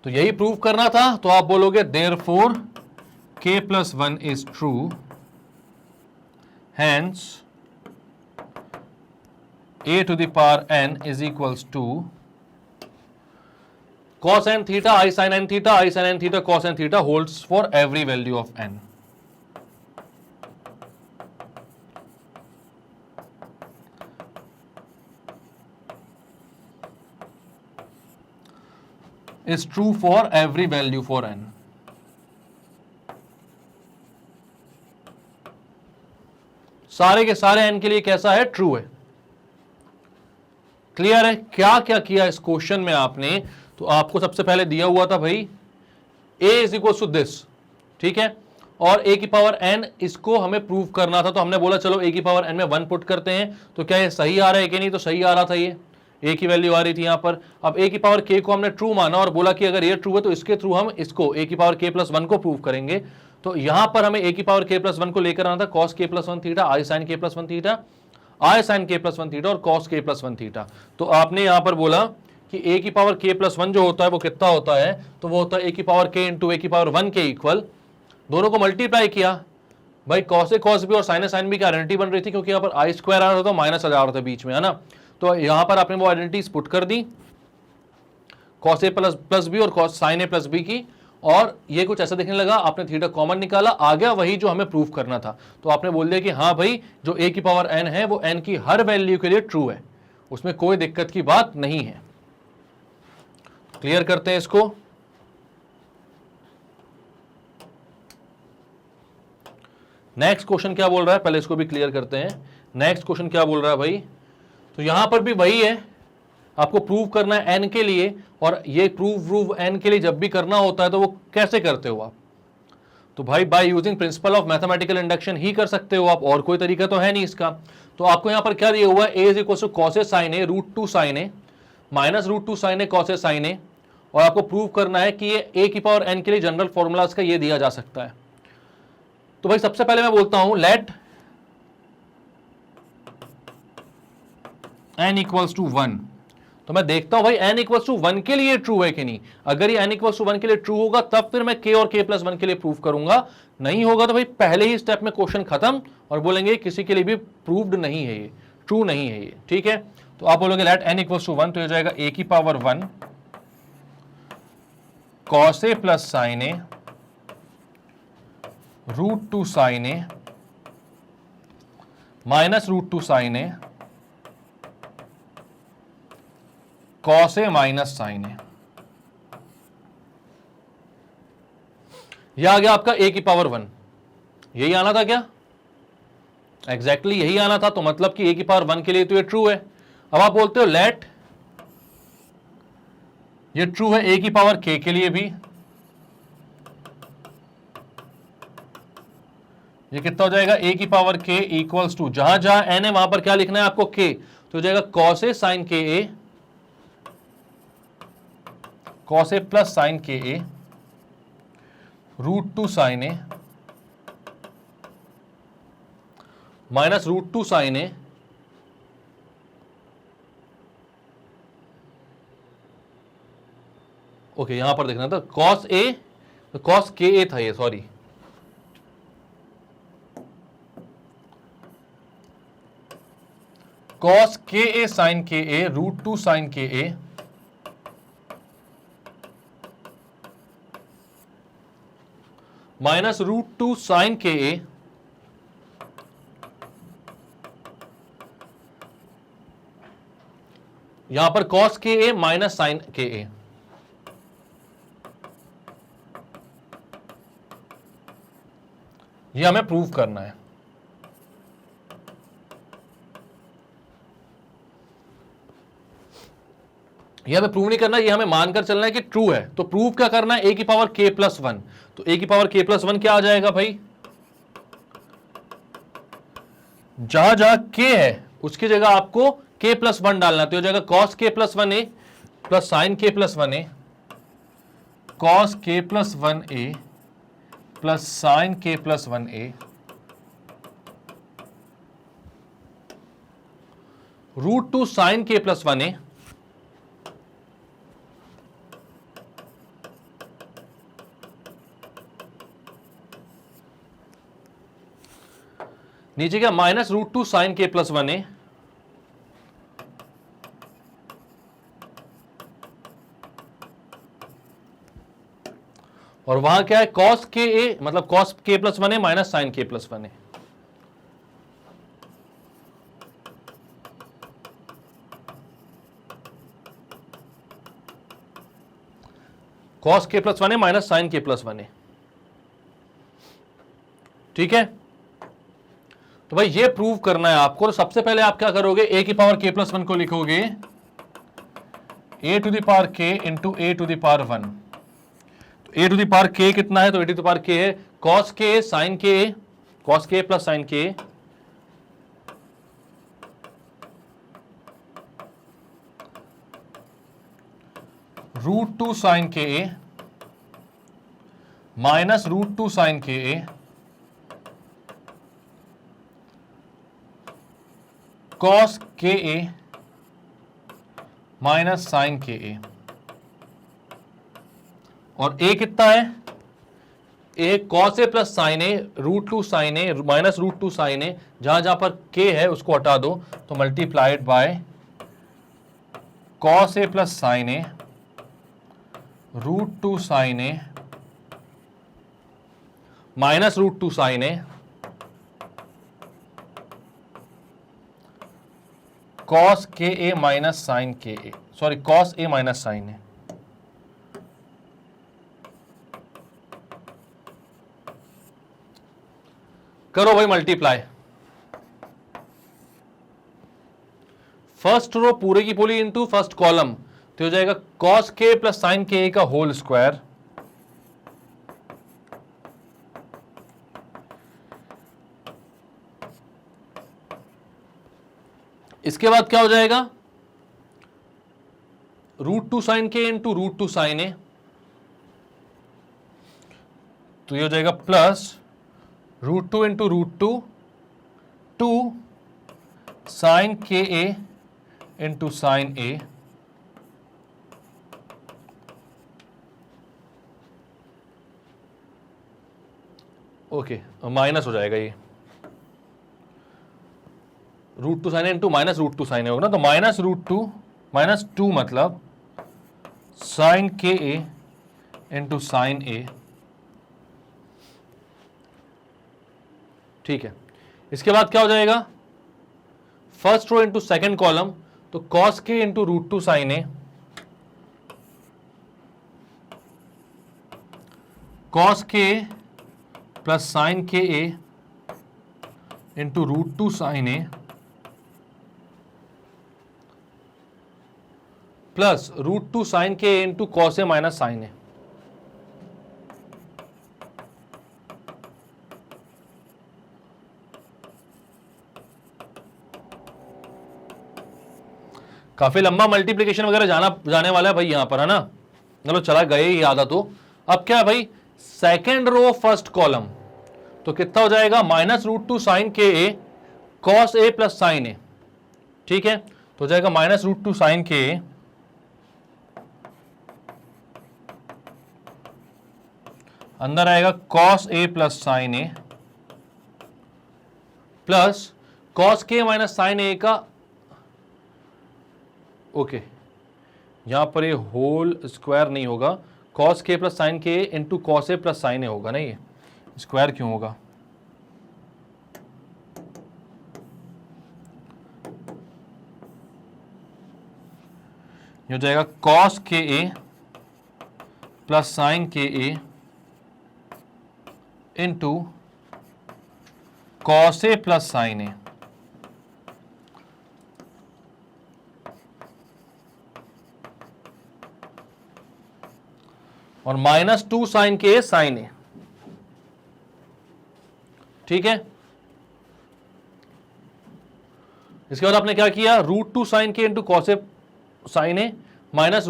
तो यही प्रूव करना था, तो आप बोलोगे देयरफॉर के plus one is true, hence a to the power n is equals to cos n theta I sin n theta I sin n theta cos n theta holds for every value of n. Is true for every value for n. सारे के सारे n के लिए कैसा है, ट्रू है। क्लियर है। क्या क्या किया इस क्वेश्चन में आपने, तो आपको सबसे पहले दिया हुआ था भाई a is equal to this, ठीक है, और a की पावर n, इसको हमें प्रूव करना था, तो हमने बोला चलो a की पावर n में 1 पुट करते हैं, तो क्या ये सही आ रहा है कि नहीं, तो सही आ रहा था, ये a की वैल्यू आ रही थी यहां पर। अब a की पावर k को हमने ट्रू माना और बोला कि अगर ये ट्रू है तो इसके थ्रू हम इसको a की पावर k प्लस 1 को प्रूव करेंगे। तो यहां पर हमें a की पावर k प्लस 1 को लेकर आना था, cos k plus 1 theta i sign k plus 1 theta i sign k plus 1 theta और कॉस k प्लस 1 थीटा। तो आपने यहां पर बोला कि a की पावर k प्लस 1 जो होता है वो कितना होता है, तो वो होता है a की पावर k इंटू a की पावर 1 के इक्वल। दोनों को मल्टीप्लाई किया भाई, कॉस ए कॉस बी और साइन ए साइन बी की आइडेंटिटी बन रही थी, क्योंकि यहाँ पर आई स्क्वायर आ रहा था, माइनस आ रहा था बीच में, है ना। तो यहां पर आपने वो आइडेंटिटीज पुट कर दी, कॉस ए प्लस बी और कॉस साइन ए प्लस बी की, और ये कुछ ऐसा दिखने लगा, आपने थीटा कॉमन निकाला, आ गया वही जो हमें प्रूफ करना था। तो आपने बोल दिया कि हाँ भाई जो a की पावर n है वो n की हर वैल्यू के लिए ट्रू है, उसमें कोई दिक्कत की बात नहीं है। क्लियर करते हैं इसको। नेक्स्ट क्वेश्चन क्या बोल रहा है, पहले इसको भी क्लियर करते हैं। नेक्स्ट क्वेश्चन क्या बोल रहा है भाई, तो यहां पर भी वही है, आपको प्रूव करना है n के लिए, और ये प्रूव n के लिए जब भी करना होता है तो वो कैसे करते हो आप, तो भाई by using principle of mathematical induction ही कर सकते हो आप, और कोई तरीका तो है नहीं इसका। तो आपको यहां पर क्या दिया हुआ है, a is equal to cos a sine A root 2 sine A minus root 2 sine A cos a sine a, और आपको प्रूव करना है कि ये a की पावर n के लिए जनरल फॉर्मूला इसका ये दिया जा सकता है। तो भाई सबसे पहले मैं बोलता हूं लेट n इक्वल्स टू 1, तो मैं देखता हूं भाई n इक्वल्स टू 1 के लिए ट्रू है कि नहीं। अगर ये n इक्वल्स टू 1 के लिए ट्रू होगा तब फिर मैं k और k प्लस 1 के लिए प्रूव करूंगा, नहीं होगा तो भाई पहले ही स्टेप में क्वेश्चन खत्म, और बोलेंगे किसी के लिए भी प्रूव्ड नहीं है, ये ट्रू नहीं है ये, ठीक है। तो आप बोलोगे लेट n इक्वल्स टू 1, तो हो जाएगा a की power 1 cos A plus sine A root 2 sine A minus root 2 sine A cos A minus sign ए। यह आ गया आपका a की पावर 1, यही आना था क्या, एग्जैक्टली यही आना था। तो मतलब कि a की पावर 1 के लिए तो ये ट्रू है। अब आप बोलते हो लेट ये ट्रू है ए की पावर के लिए भी। ये कितना हो जाएगा, ए की पावर के इक्वल्स टू, जहां जहां एन है वहां पर क्या लिखना है आपको, के, तो हो जाएगा cos a sign k a, cos A plus sine k A root two sine A minus root two sine a okay, यहां पर देखना था कॉस ए, कॉस के ए था ये, sorry, cos k a sign k A root two sine k A minus root two sine k ए यहां पर cos k A minus sine k ए। यह हमें प्रूव करना है। यह हमें प्रूव नहीं करना, यह हमें मानकर चलना है कि ट्रू है। तो प्रूव क्या करना है, ए की पावर के प्लस वन, तो ए की पावर के प्लस वन क्या आ जाएगा भाई, जहां जहां के है उसकी जगह आपको के प्लस वन डालना, तो हो जाएगा कॉस के प्लस वन ए प्लस साइन के प्लस वन ए, कॉस के प्लस वन ए प्लस साइन के प्लस वन ए रूट टू साइन के प्लस वन ए नीचे क्या माइनस रूट टू साइन के प्लस वन ए और वहां क्या है कॉस के ए, मतलब कॉस के प्लस वन ए माइनस साइन के प्लस वन ए। कॉस के प्लस वन ए माइनस साइन के प्लस वन ए, ठीक है। तो भाई ये प्रूव करना है आपको, तो सबसे पहले आप क्या करोगे, ए की पावर के प्लस वन को लिखोगे ए टू द पावर के into A to the power one. तो ए टू द पावर के कितना है, तो ए टू द पावर के है कॉस के साइन के, कॉस के प्लस साइन के root two sine k A minus root two sine k a cos k A minus sine k ए। और ए कितना है, A cos A plus sine A root two sine A minus root two sine A, जहां जहां पर के है उसको हटा दो, तो multiplied by cos A plus sine A root two sine A minus root two sine A cos k A minus sine k A, sorry cos A minus sign A. करो भाई मल्टीप्लाई, फर्स्ट रो पूरे की पूरी इंटू फर्स्ट कॉलम, तो हो जाएगा cos k plus sine k ए का होल स्क्वायर इसके बाद क्या हो जाएगा root two sine k into root two sine a, तो ये हो जाएगा plus root two into root two two sine k A into sine a okay, minus हो जाएगा ये root two sine a into minus root two sine a होगा ना, तो minus root two minus two मतलब साइन के ए इंटू साइन ए, ठीक है। इसके बाद क्या हो जाएगा first row into second column, तो cos k into root two sine A cos k plus sine k A into root two sine A plus √2 sine k into cos A minus sign A. काफी लंबा मल्टीप्लीकेशन वगैरह जाने वाला है भाई यहां पर, है ना। चलो चला गए ही याद आ। तो अब क्या है भाई, सेकेंड रो फर्स्ट कॉलम, तो कितना हो जाएगा -√2 sine k a cos A plus sine ए। ठीक है, तो हो जाएगा -√2 साइन के ए अंदर आएगा cos A plus sine A plus cos के माइनस साइन ए का, ओके यहां पर ये होल स्क्वायर नहीं होगा, cos k plus sine k into cos A plus sine a होगा, नहीं स्क्वायर क्यों होगा। ये हो जाएगा cos k A plus sine k A into cos A plus sine a. और -2 साइन के साइन ए। ठीक है, इसके बाद आपने क्या किया, √2 sine k into cos a sine A minus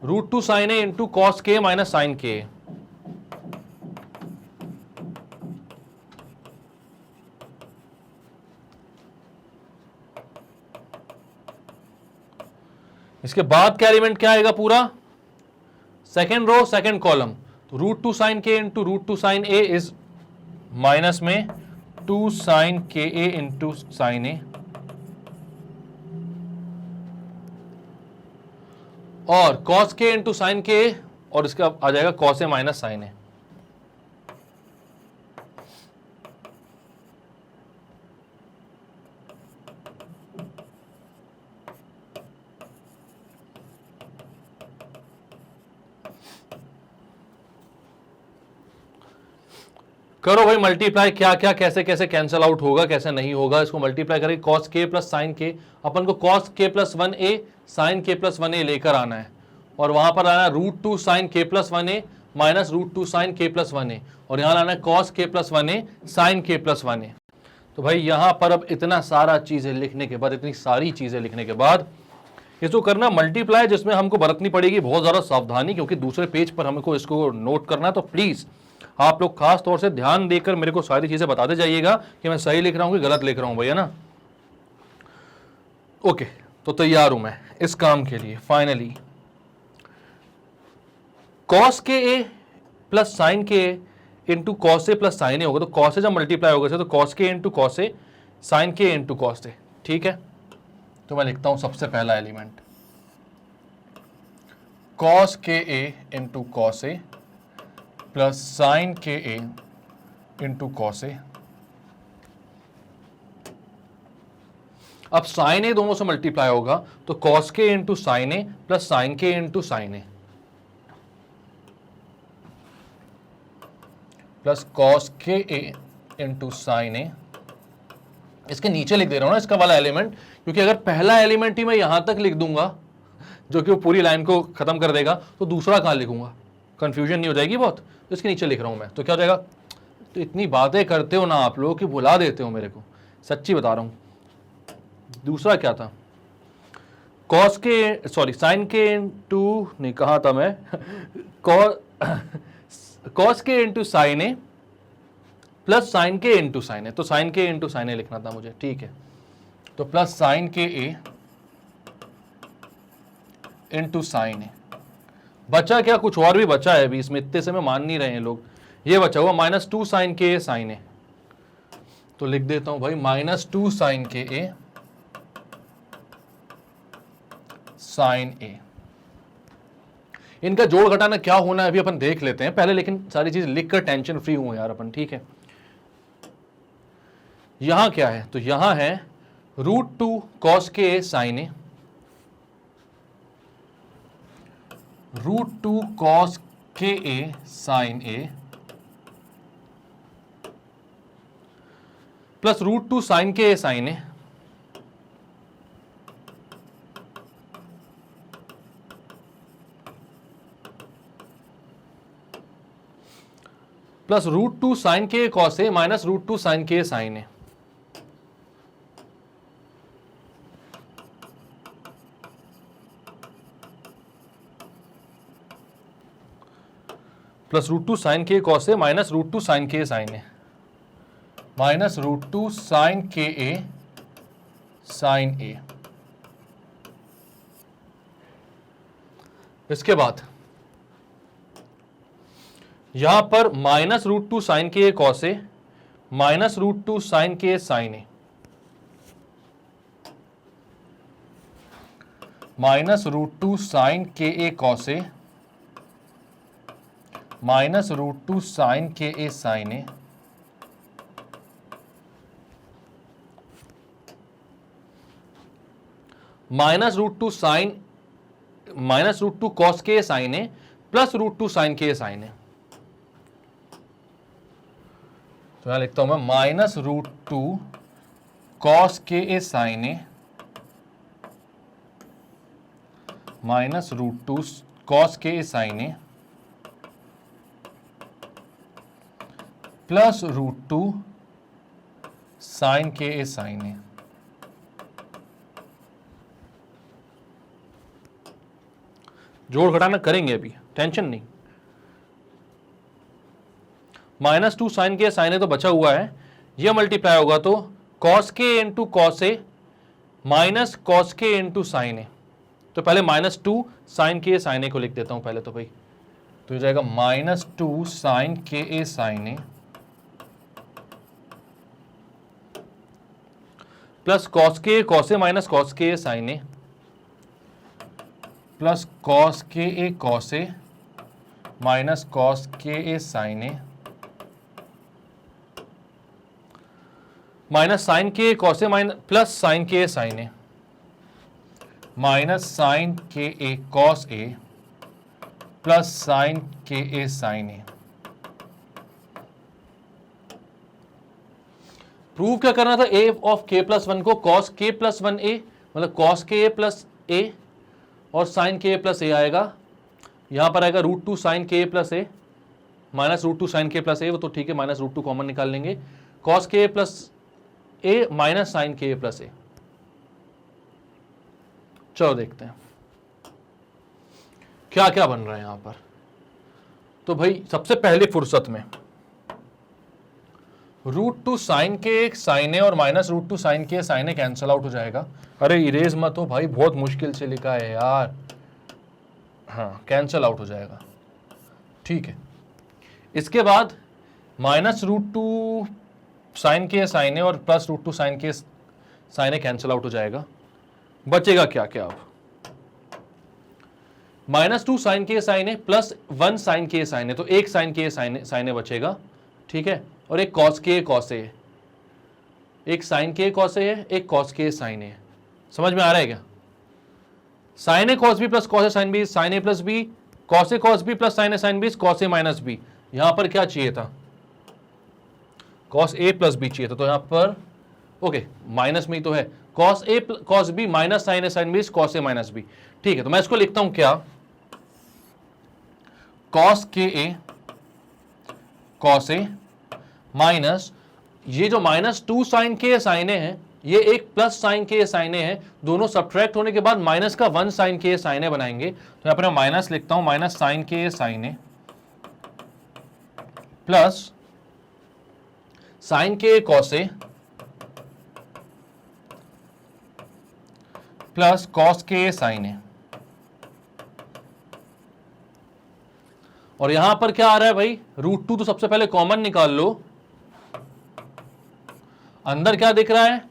√2 sine a into cos के माइनस साइन के। इसके बाद क्या एलिमेंट क्या आएगा, पूरा सेकेंड रो सेकेंड कॉलम, तो √2 sine k into √2 sine A is minus में 2 sine k A into sine a, और कॉस के इंटू साइन के, और इसका आ जाएगा cos A minus sign A. करो भाई मल्टीप्लाई, क्या क्या कैसे कैसे कैंसिल आउट होगा कैसे नहीं होगा, इसको मल्टीप्लाई करेंगे। कॉस के प्लस साइन के, अपन को cos k plus 1a sign के प्लस 1a लेकर आना है, और वहां पर आना है √2 साइन के प्लस 1a माइनस √2 साइन के प्लस 1a, और यहां लाना है cos k plus 1a sign के प्लस 1a। तो भाई यहां पर अब इतना सारा चीजें लिखने के बाद, इतनी सारी चीजें लिखने के बाद इसको करना मल्टीप्लाई, जिसमें हमको बरतनी पड़ेगी बहुत ज्यादा सावधानी, क्योंकि दूसरे पेज पर हमको इसको नोट करना है। तो प्लीज आप लोग खास तौर से ध्यान देकर मेरे को सारी चीजें बताते जाइएगा कि मैं सही लिख रहा हूं कि गलत लिख रहा हूं, भैया ना। ओके, तो तैयार हूं मैं इस काम के लिए। Finally cos k A plus sine k A into cos A plus sine a होगा, तो कॉस ए जब मल्टीप्लाई होगा तो cos k into cos a, sign k into cos ए। ठीक है, तो मैं लिखता हूं सबसे पहला एलिमेंट कॉस के ए इंटू कॉस ए प्लस साइन के ए इंटू कॉस ए। अब साइन ए दोनों से मल्टीप्लाई होगा, तो कॉस के इंटू साइन ए plus sine k into sine ए प्लस कॉस के ए इंटू साइन ए। इसके नीचे लिख दे रहा हूं ना इसका वाला एलिमेंट, क्योंकि अगर पहला एलिमेंट ही मैं यहां तक लिख दूंगा जो कि वो पूरी लाइन को खत्म कर देगा, तो दूसरा कहां लिखूंगा, कंफ्यूजन नहीं हो जाएगी बहुत। तो इसके नीचे लिख रहा हूं मैं, तो क्या हो जाएगा। तो इतनी बातें करते हो ना आप लोग कि भुला देते हो मेरे को, सच्ची बता रहा हूं। दूसरा क्या था, cos k sign k into नहीं, कहा था मैं cos k into sine A plus sine k into sine a, तो साइन के इंटू साइन ए लिखना था मुझे। ठीक है, तो प्लस साइन के ए इंटू साइन ए। बचा क्या, कुछ और भी बचा है अभी इसमें, इतने से में मान नहीं रहे हैं लोग। ये बचा हुआ -2 sine k a sine a, तो लिख देता हूं भाई -2 साइन के ए साइन ए। इनका जोड़ घटाना क्या होना है अभी अपन देख लेते हैं पहले, लेकिन सारी चीज लिखकर टेंशन फ्री हूं यार अपन। ठीक है, यहां क्या है, तो यहां है √2 cos k a sine A, √2 cos k a sine A plus root two sine k a sine A plus root two sine के cos A minus root two sine k sine A plus root two sine के cos A minus root two sine k sine A minus root two sine k a sine ए। इसके बाद यहां पर माइनस रूट टू साइन के cos A minus root two sine k sine A minus root two sine k a cos A minus root two sine k a sine A minus root two sine minus root two cos k sine A plus root two sine k sine a. तो यहां लिखता हूं मैं minus root two cos k a sine A minus root two cos k a sine A plus root two sine k a sine ए। जोड़ घटाना करेंगे अभी, टेंशन नहीं। Minus two sine k sine a तो बचा हुआ है, यह मल्टीप्लाई होगा तो cos k into cos A minus cos k into sine a. तो पहले minus two sine k sine ए को लिख देता हूं पहले तो भाई, तो हो जाएगा minus two sine k a sine A plus cos A minus cos k sine A plus cos k a cos A minus cos k a sine A minus sine के cos A minus plus sine k a sine A minus sine k a cos A plus sine k a sine A. Prove क्या करना था, ए ऑफ के प्लस वन को कॉस के प्लस वन ए मतलब कॉस के ए प्लस ए और साइन के ए प्लस ए आएगा। यहां पर आएगा रूट टू साइन के ए प्लस ए माइनस रूट टू साइन के प्लस ए, वो तो ठीक है, माइनस रूट टू कॉमन निकाल लेंगे। कॉस के ए प्लस ए माइनस साइन के ए प्लस ए। चलो देखते हैं क्या क्या बन रहा है यहां पर। तो भाई सबसे पहले फुर्सत में रूट टू साइन के एक साइन ए और minus root two sine k sine ए कैंसल आउट हो जाएगा। अरे इरेज मत हो भाई, बहुत मुश्किल से लिखा है यार। हाँ कैंसल आउट हो जाएगा, ठीक है। इसके बाद minus root two sine k sine a और plus root two sine k sine ए कैंसल आउट हो जाएगा। बचेगा क्या क्या अब, minus two sine k sine A plus one sine k sine a, तो एक साइन के साइन ए बचेगा, ठीक है। और एक कॉस के कॉस ए, एक साइन के कॉस ए है, एक कॉस के साइन ए। समझ में आ रहा है क्या? Sign A cos b plus cos a sine B, sign A plus B, cos A cos b plus sine A sine B, cos A minus B. यहां पर क्या चाहिए था, कॉस ए प्लस बी चाहिए था, तो यहां पर ओके माइनस में ही तो है, cos A cos B minus sign A sine B, cos A minus B, ठीक है। तो मैं इसको लिखता हूं क्या, cos k a cos A minus ये जो minus two sine k sine ए है, ये एक प्लस साइन के साइन ए है, दोनों सब्ट्रैक्ट होने के बाद माइनस का वन साइन के साइन ए बनाएंगे। तो यहां पर मैं माइनस लिखता हूं, माइनस साइन के साइन ए प्लस साइन के cos A plus cos k sine a. और यहां पर क्या आ रहा है भाई, रूट टू तो सबसे पहले कॉमन निकाल लो, अंदर क्या दिख रहा है,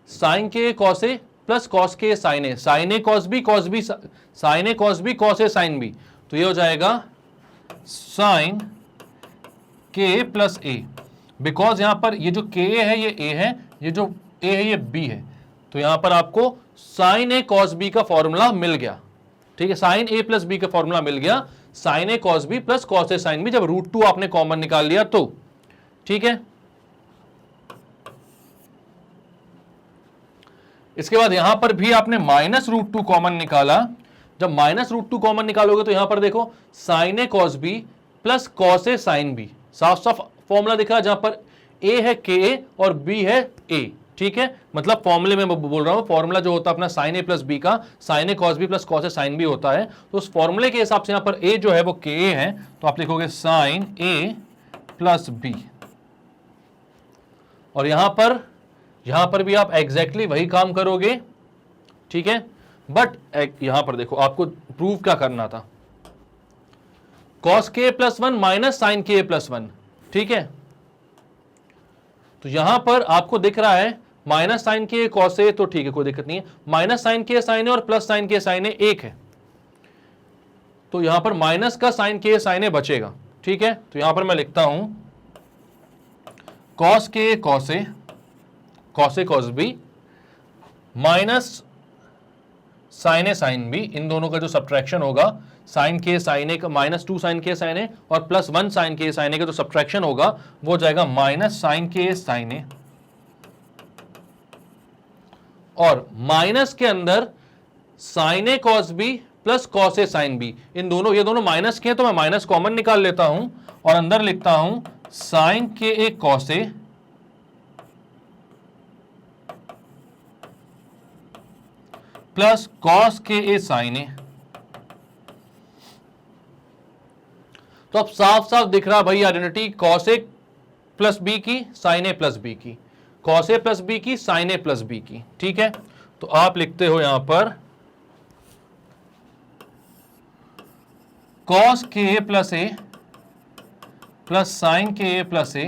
साइन के cos A plus cos k sine A, sine A cos B sign A cos B cos a sine B. तो ये हो जाएगा साइन के प्लस ए, बिकॉज यहां पर ये जो के है ये ए है, ये जो ए है ये बी है, तो यहां पर आपको साइन ए कॉस बी का फॉर्मूला मिल गया, ठीक है। साइन ए प्लस बी का फॉर्मूला मिल गया, sign A cos b plus cos a sine B, जब रूट टू आपने कॉमन निकाल लिया तो, ठीक है। इसके बाद यहां पर भी आपने -√2 कॉमन निकाला। जब -√2 कॉमन निकालोगे तो यहां पर देखो sign A cos b plus cos a sine B, साफ साफ फॉर्मूला दिख रहा है, जहां पर ए है के ए और बी है ए, ठीक है। मतलब फॉर्मूले में बोल रहा हूं, फॉर्मूला जो होता है अपना साइन ए प्लस बी का, sign A cos b plus cos a sine B होता है। तो उस फॉर्मूले के हिसाब से यहां पर ए जो है वो के ए है, तो आप लिखोगे साइन ए प्लस बी। और यहां पर भी आप एग्जैक्टली वही काम करोगे, ठीक है। बट यहां पर देखो आपको प्रूव क्या करना था, cos k plus one minus sine के प्लस वन, ठीक है। तो यहां पर आपको दिख रहा है माइनस साइन के कॉस ए, तो ठीक है कोई दिक्कत नहीं है, minus sine k sine a और प्लस साइन के साइन ए एक है, तो यहां पर माइनस का साइन के साइन ए बचेगा, ठीक है। तो यहां पर मैं लिखता हूं कॉस के cos A cos B minus sign A sine B, इन दोनों का जो सब्ट्रैक्शन होगा, साइन के साइन ए का -2 साइन के साइन ए और +1 साइन के साइन ए का जो सब्ट्रैक्शन होगा वो हो जाएगा minus sine k sine a, और माइनस के अंदर sign A cos b plus cos a sine B, इन दोनों, ये दोनों माइनस के हैं तो मैं माइनस कॉमन निकाल लेता हूं और अंदर लिखता हूं sign k a cos A plus cos k a sine a. तो अब साफ साफ दिख रहा भाई identity cos A plus b की साइन ए प्लस बी की, कॉस ए प्लस बी की साइन ए प्लस बी की, ठीक है। तो आप लिखते हो यहां पर कॉस के ए प्लस ए प्लस साइन के ए प्लस ए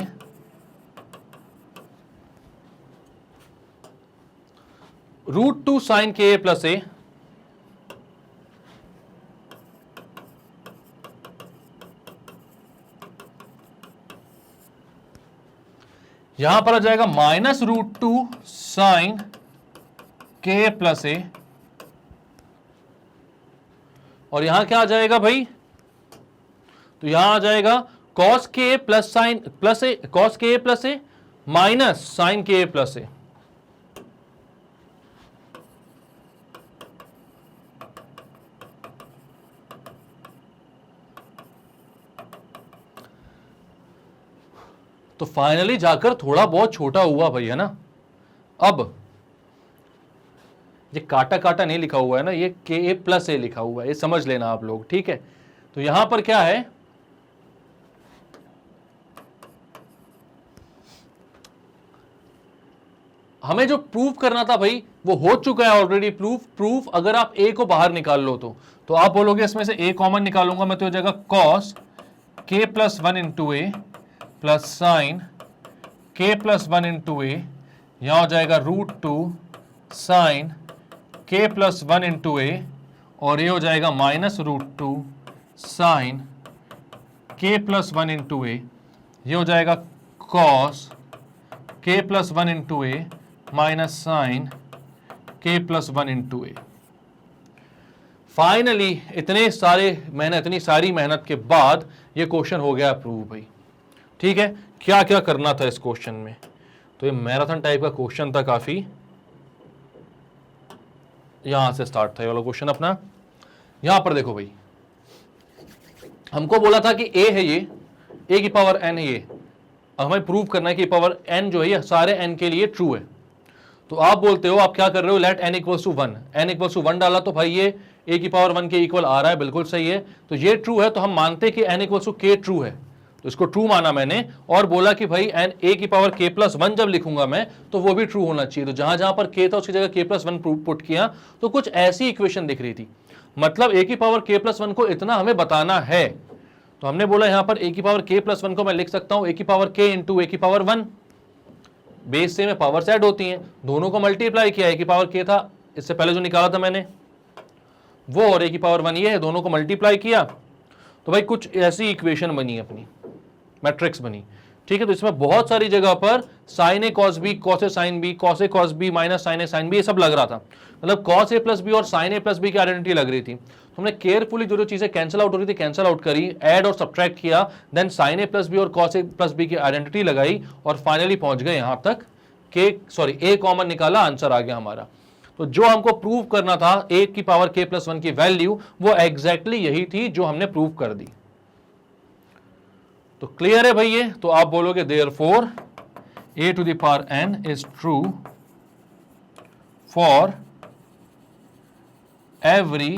√2 साइन के ए प्लस ए यहां पर आ जाएगा -√2 साइन के प्लस ए, और यहां क्या आ जाएगा भाई, तो यहां आ जाएगा cos k plus sign plus ए, कॉस के प्लस ए माइनस साइन के प्लस ए। तो फाइनली जाकर थोड़ा बहुत छोटा हुआ भाई, है ना। अब ये काटा काटा नहीं लिखा हुआ है ना, ये के ए प्लस ए लिखा हुआ है, ये समझ लेना आप लोग, ठीक है। तो यहां पर क्या है, हमें जो प्रूफ करना था भाई वो हो चुका है ऑलरेडी प्रूफ अगर आप ए को बाहर निकाल लो तो आप बोलोगे इसमें से ए कॉमन निकालूंगा मैं, तो हो जाएगा कॉस के प्लस 1 इंटू ए प्लस साइन के प्लस 1 इंटू ए, यहां हो जाएगा √2 साइन के प्लस 1 इंटू ए, और ये हो जाएगा -√2 साइन के प्लस 1 इंटू ए, ये हो जाएगा कॉस के प्लस 1 इंटू ए माइनस साइन के प्लस 1 इंटू ए। फाइनली इतनी सारी मेहनत के बाद ये क्वेश्चन हो गया अप्रूव भाई, ठीक है। क्या क्या करना था इस क्वेश्चन में, तो ये मैराथन टाइप का क्वेश्चन था काफी, यहां से स्टार्ट था ये वाला क्वेश्चन अपना। यहां पर देखो भाई, हमको बोला था कि ए है ये, ए की पावर n है ये, हमें प्रूव करना है कि पावर n जो है ये सारे n के लिए ट्रू है। तो आप बोलते हो, आप क्या कर रहे हो, let n equals to 1, n equals to 1 डाला तो भाई ये a की पावर 1 के इक्वल आ रहा है, बिल्कुल सही है। तो ये ट्रू है, तो हम मानते हैं कि n equals to k true है, तो इसको ट्रू माना मैंने, और बोला कि भाई n a की पावर k प्लस 1 जब लिखूंगा मैं तो वो भी ट्रू होना चाहिए। तो जहां जहां पर k था उसकी जगह k प्लस 1 पुट किया, तो कुछ ऐसी इक्वेशन दिख रही थी, मतलब a की पावर k प्लस 1 को इतना हमें बताना है। तो हमने बोला यहां पर a की पावर k प्लस 1 को मैं लिख सकता हूं a की पावर k इंटू a की पावर 1, बेस से में पावर्स ऐड होती हैं, दोनों को मल्टीप्लाई किया, a की पावर k था इससे पहले जो निकाला था मैंने वो, और a की पावर 1 ये है, दोनों को मल्टीप्लाई किया, तो भाई कुछ ऐसी इक्वेशन बनी, अपनी मैट्रिक्स बनी, ठीक है। तो इसमें बहुत सारी जगह पर sign A cos B, cos a sine B, cos A cos B minus sign A sine B, ये सब लग रहा था, मतलब कॉस ए प्लस बी और साइन ए प्लस बी की आइडेंटिटी लग रही थी। तो हमने केयरफुली जो जो चीजें कैंसिल आउट हो रही थी कैंसिल आउट करी, ऐड और सब्ट्रैक्ट किया, देन साइन ए प्लस बी और कॉस ए प्लस बी की आइडेंटिटी लगाई, और फाइनली पहुंच गए यहां तक ए कॉमन निकाला, आंसर आ गया हमारा। तो जो हमको प्रूव करना था a की पावर k प्लस 1 की वैल्यू, वो एग्जैक्टली यही थी जो हमने प्रूव कर दी। तो क्लियर है भाई ये? तो आप बोलोगे therefore a to the power n is true for every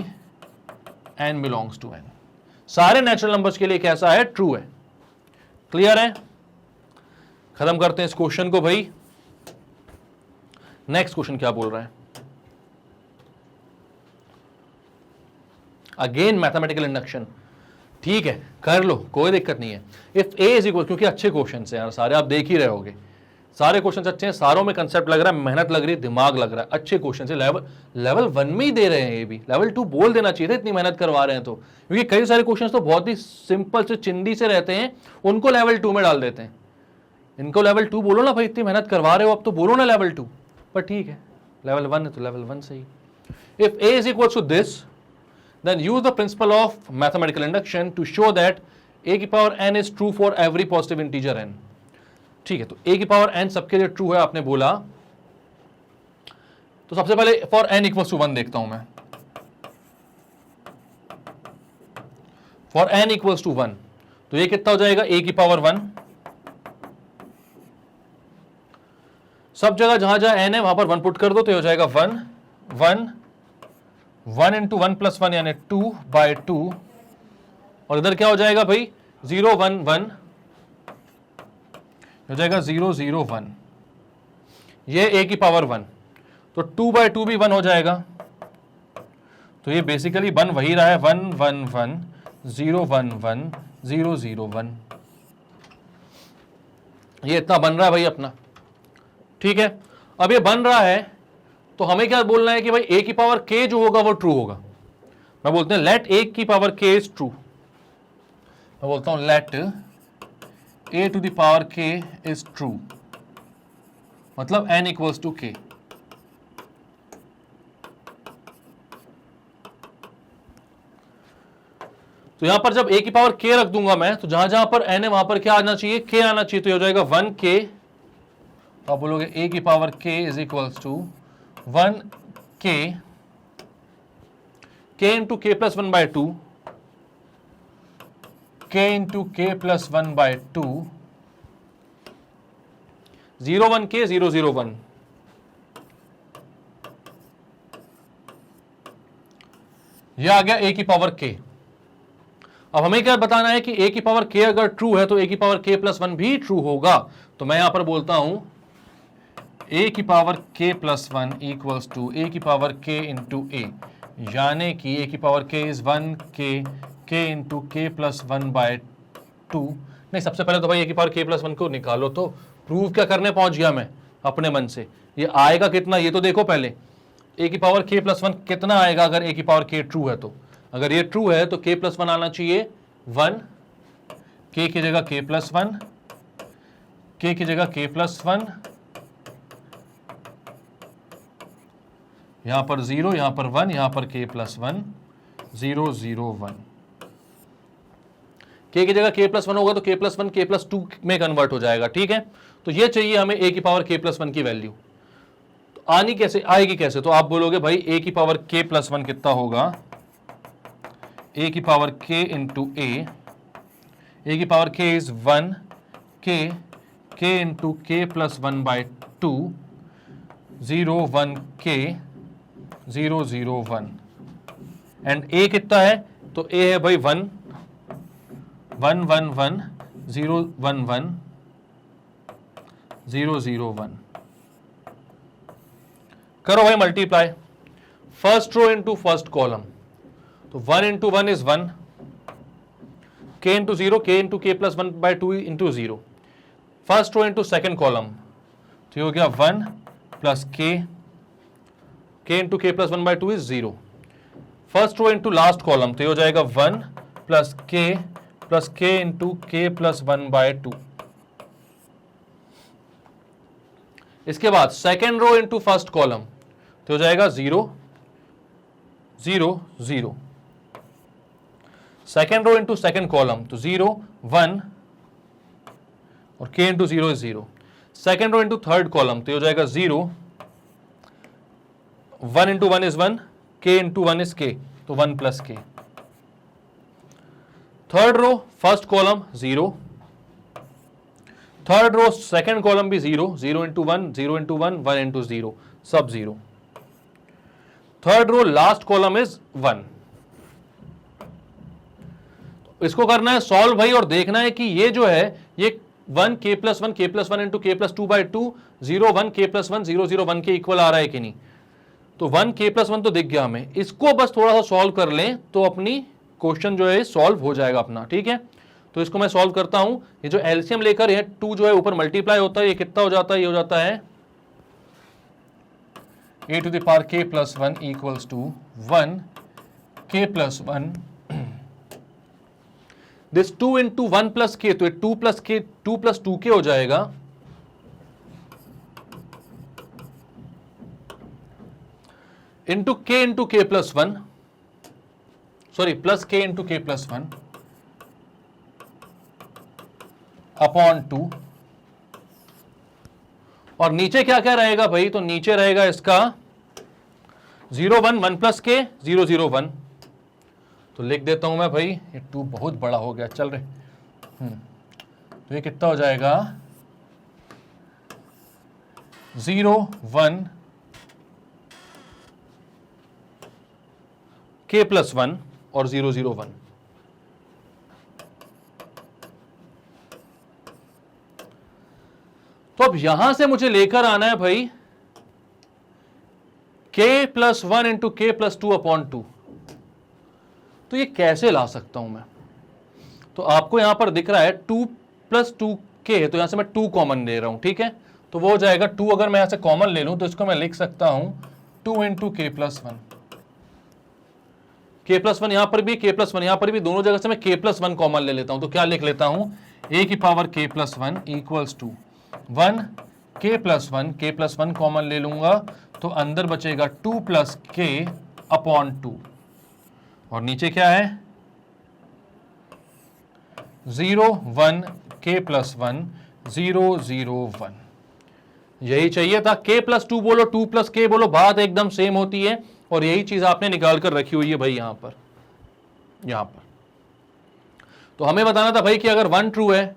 n belongs to n। सारे नेचुरल नंबर्स के लिए कैसा है? ट्रू है। क्लियर है? खत्म करते हैं इस क्वेश्चन को भाई। नेक्स्ट क्वेश्चन क्या बोल रहा है? Again mathematical induction. ठीक है, कर लो, कोई दिक्कत नहीं है। इफ ए इज इक्वल, क्योंकि अच्छे क्वेश्चन है यार, सारे आप देख ही रहे होगे, सारे क्वेश्चन अच्छे हैं, सारों में कंसेप्ट लग रहा है, मेहनत लग रही है, दिमाग लग रहा है, अच्छे क्वेश्चन है। लेवल 1 में ही दे रहे हैं, ये भी लेवल 2 बोल देना चाहिए था, इतनी मेहनत करवा रहे हैं तो, क्योंकि कई सारे क्वेश्चन तो बहुत ही सिंपल से चिंदी से रहते हैं, उनको लेवल 2 में डाल देते हैं। इनको लेवल 2 बोलो ना भाई, इतनी मेहनत करवा रहे हो अब तो बोलो ना लेवल 2, पर ठीक है, लेवल 1 है तो लेवल 1 सही। If A is equal to this, then use the principle of mathematical induction to show that a की power n is true for every positive integer n। ठीक है, तो a की पावर n सबके लिए ट्रू है आपने बोला, तो सबसे पहले for n equals to 1 देखता हूं मैं। for n equals to 1, तो ये कितना हो जाएगा? a की पावर 1। सब जगह जहां जहां n है वहां पर 1 पुट कर दो, तो ये हो जाएगा 1 1 1 इंटू 1 प्लस 1 यानी 2/2, और इधर क्या हो जाएगा भाई? 0 1 1 हो जाएगा 0 0 1, ये a की पावर 1, तो 2/2 भी 1 हो जाएगा, तो ये बेसिकली बन वही रहा है 1 1 1 0 1 1 0 0 1, ये इतना बन रहा है भाई अपना। ठीक है, अब ये बन रहा है तो हमें क्या बोलना है कि भाई a की पावर k जो होगा वो ट्रू होगा। मैं बोलते हैं लेट a की पावर k इज ट्रू, मैं बोलता हूं let a to the power k is true, मतलब n इक्वल्स टू k। तो यहां पर जब a की पावर k रख दूंगा मैं, तो जहां जहां पर n है वहां पर क्या आना चाहिए? k आना चाहिए, तो ये हो जाएगा 1k। तो आप बोलोगे a की power k is equals to 1k k into k plus 1/2 k into k plus 1/2 0 1k 0 0 1। यह आ गया a की पावर k। अब हमें क्या बताना है कि a की पावर k अगर ट्रू है तो a की पावर k प्लस 1 भी ट्रू होगा। तो मैं यहां पर बोलता हूं a की power k plus 1 equals to a की पावर k इंटू a, यानी कि a की power k is 1k k into k plus 1/2। नहीं, सबसे पहले तो भाई a की पावर k प्लस 1 को निकालो, तो प्रूव क्या करने पहुंच गया मैं अपने मन से। ये आएगा कितना ये तो देखो पहले, a की पावर k प्लस 1 कितना आएगा अगर a की पावर k ट्रू है तो। अगर ये ट्रू है तो k प्लस 1 आना चाहिए 1, k की जगह k प्लस 1, k की जगह k प्लस 1, यहां पर 0, यहां पर 1, यहां पर k प्लस 1 0 0 1। k की जगह k प्लस 1 होगा तो k प्लस 1 k प्लस 2 में कन्वर्ट हो जाएगा। ठीक है, तो ये चाहिए हमें a की पावर k प्लस 1 की वैल्यू। तो आनी कैसे आएगी कैसे? तो आप बोलोगे भाई a की पावर k प्लस 1 कितना होगा? a की पावर k इंटू a की power k is 1k k into k plus 1/2 0 1k 0 0 1, and a कितना है? तो a है भाई 1 1 1 1 0 1 1 0 0 1। करो भाई multiply, first row into first column, तो 1 into 1 is 1, k into 0 k into k plus 1/2 into 0। First row into second column, तो ये हो गया 1 plus k into k plus 1/2 is 0। First row into last column, तो ये हो जाएगा 1 plus k into k plus 1/2। इसके बाद second row into first column, तो हो जाएगा 0 0 0। Second row into second column, तो 0 1 और k into 0 is 0। Second row into third column, तो हो जाएगा 0 1 into 1 is 1, k into 1 is k, तो 1 plus k। Third row first column 0, third row second column भी 0, 0 इंटू 1, 0 इंटू 1, 1 इंटू 0, सब 0। Third row last column is 1। इसको करना है सॉल्व भाई, और देखना है कि ये जो है ये 1 k plus 1 into k plus 2 by 2, 0 1 k plus 1 0 0 1 के इक्वल आ रहा है कि नहीं। तो 1 k प्लस 1 तो दिख गया हमें, इसको बस थोड़ा सा सॉल्व कर लें तो अपनी क्वेश्चन जो है सॉल्व हो जाएगा अपना, ठीक है। तो इसको मैं सॉल्व करता हूं। ये जो एलसीएम लेकर ये 2 जो है ऊपर मल्टीप्लाई होता है, ये कितना हो जाता है, ये हो जाता है a to the power k plus 1 equals to 1 k plus 1, this 2 into 1 plus k, तो 2 प्लस k 2 प्लस 2k हो जाएगा, into k plus 1, sorry plus k into k plus 1 upon 2। और नीचे क्या क्या रहेगा भाई, तो नीचे रहेगा इसका 0 1 1 प्लस k 0 0 1। तो लिख देता हूं मैं भाई, ये 2 बहुत बड़ा हो गया, चल रहे। तो ये कितना हो जाएगा 0 1 k प्लस 1 और 0 0 1। तो अब यहां से मुझे लेकर आना है भाई k plus 1 into k plus 2 upon 2। तो ये कैसे ला सकता हूं मैं, तो आपको यहां पर दिख रहा है 2 प्लस 2k, तो यहां से मैं 2 कॉमन ले रहा हूं, ठीक है। तो वो हो जाएगा 2, अगर मैं यहां से कॉमन ले लूं तो इसको मैं लिख सकता हूं 2 into k plus 1। k plus 1 यहां पर भी, k प्लस 1 यहां पर भी, दोनों जगह से मैं k प्लस 1 कॉमन ले लेता हूं। तो क्या लिख लेता हूं, a की power k plus 1 equals to 1 k plus 1, k plus 1 common ले लूंगा तो अंदर बचेगा 2 प्लस k अपॉन 2, और नीचे क्या है 0 1 k प्लस 1 0 0 1। यही चाहिए था, k प्लस 2 बोलो 2 प्लस k बोलो, बात एकदम सेम होती है। और यही चीज आपने निकाल कर रखी हुई है भाई यहां पर। तो हमें बताना था भाई कि अगर 1 ट्रू है,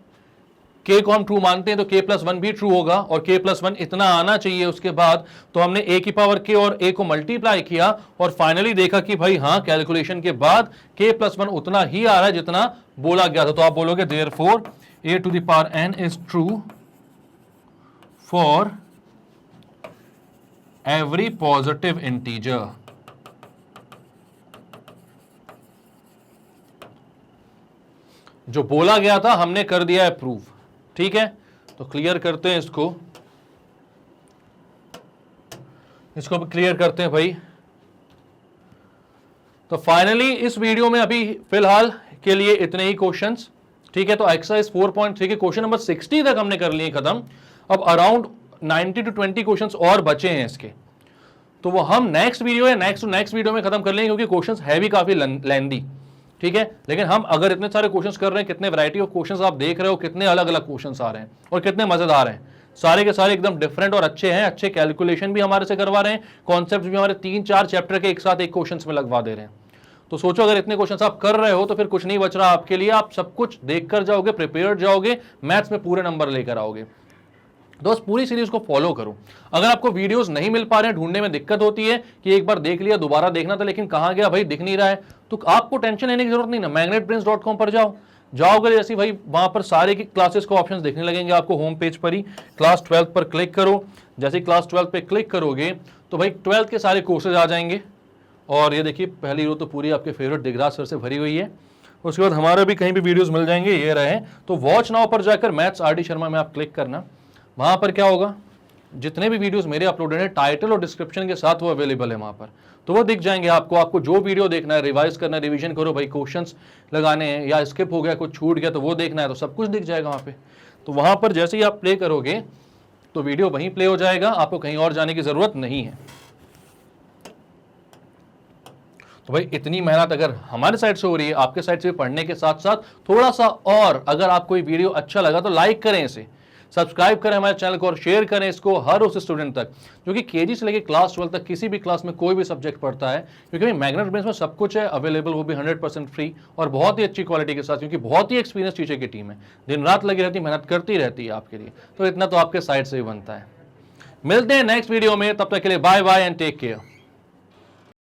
k को हम ट्रू मानते हैं, तो k प्लस 1 भी ट्रू होगा, और k प्लस 1 इतना आना चाहिए उसके बाद। तो हमने a की पावर k और a को मल्टीप्लाई किया और फाइनली देखा कि भाई हाँ, कैलकुलेशन के बाद k प्लस 1 उतना ही आ रहा है जितना बोला गया था। तो आप बोलोगे therefore a to the power n is true for every positive integer. जो बोला गया था हमने कर दिया है प्रूव, ठीक है। तो क्लियर करते हैं इसको भी क्लियर करते हैं भाई। तो फाइनली इस वीडियो में अभी फिलहाल के लिए इतने ही क्वेश्चंस, ठीक है। तो एक्सरसाइज 4.3 के क्वेश्चन नंबर 60 तक हमने कर लिए खत्म। अब अराउंड 90 to 20 क्वेश्चंस और बचे हैं इसके, तो वो हम नेक्स्ट वीडियो या नेक्स्ट वीडियो में खत्म कर लेंगे, क्योंकि क्वेश्चंस है भी काफी लेंदी, ठीक है। लेकिन हम अगर इतने सारे क्वेश्चंस कर रहे हैं, कितने वैरायटी ऑफ क्वेश्चंस आप देख रहे हो, कितने अलग अलग क्वेश्चंस आ रहे हैं और कितने मजेदार हैं, सारे के सारे एकदम डिफरेंट और अच्छे हैं। अच्छे कैलकुलेशन भी हमारे से करवा रहे हैं, कॉन्सेप्ट भी हमारे 3-4 चैप्टर के एक साथ एक क्वेश्चन में लगवा दे रहे हैं। तो सोचो अगर इतने क्वेश्चन आप कर रहे हो तो फिर कुछ नहीं बच रहा आपके लिए, आप सब कुछ देख कर जाओगे, प्रिपेयर्ड जाओगे, मैथ्स में पूरे नंबर लेकर आओगे। दोस्त पूरी सीरीज को फॉलो करो। अगर आपको वीडियोस नहीं मिल पा रहे हैं, ढूंढने में दिक्कत होती है कि एक बार देख लिया दोबारा देखना था लेकिन कहां गया भाई, दिख नहीं रहा है, तो आपको टेंशन लेने की जरूरत नहीं ना। magnetbrains.com पर जाओगे जैसे भाई, वहां पर सारे की क्लासेस को ऑप्शंस देखने लगेंगे आपको होम पेज पर ही। क्लास 12 पर क्लिक करो, जैसे क्लास 12 पे क्लिक करोगे तो भाई 12th के सारे कोर्सेज आ जाएंगे। और ये देखिए पहली रो तो पूरी आपके फेवरेट दिगराज सर से भरी हुई है। उसके बाद हमारे भी कहीं भी वीडियोस मिल जाएंगे, ये रहे। तो वॉच नाउ पर जाकर मैथ्स RD शर्मा में आप क्लिक करना, वहां पर क्या होगा, जितने भी वीडियोस मेरे अपलोडेड हैं टाइटल और डिस्क्रिप्शन के साथ वो अवेलेबल है वहां पर, तो वो दिख जाएंगे आपको। आपको जो वीडियो देखना है, रिवाइज करना है, रिवीजन करो भाई, क्वेश्चंस लगाने हैं या स्किप हो गया, कुछ छूट गया तो वो देखना है, तो सब कुछ दिख जाएगा वहां पे। तो वहां पर जैसे ही आप प्ले करोगे तो वीडियो वहीं प्ले हो जाएगा, आपको कहीं और जाने की जरूरत नहीं है। तो भाई इतनी मेहनत अगर हमारे साइड से हो रही है, आपके साइड से पढ़ने के साथ साथ थोड़ा सा और, अगर आपको ये वीडियो अच्छा लगा तो लाइक करें इसे, सब्सक्राइब करें हमारे चैनल को और शेयर करें इसको हर उस स्टूडेंट तक जो कि केजी से लेकर क्लास 12 तक किसी भी क्लास में कोई भी सब्जेक्ट पढ़ता है, क्योंकि मैग्नेट ब्रेन्स में सब कुछ है अवेलेबल, वो भी 100% फ्री और बहुत ही अच्छी क्वालिटी के साथ, क्योंकि बहुत ही एक्सपीरियंस टीचर की टीम है, दिन रात लगी रहती, मेहनत करती रहती है आपके लिए, तो इतना तो आपके साइड से ही बनता है। मिलते हैं नेक्स्ट वीडियो में, तब तक के लिए bye bye and take care.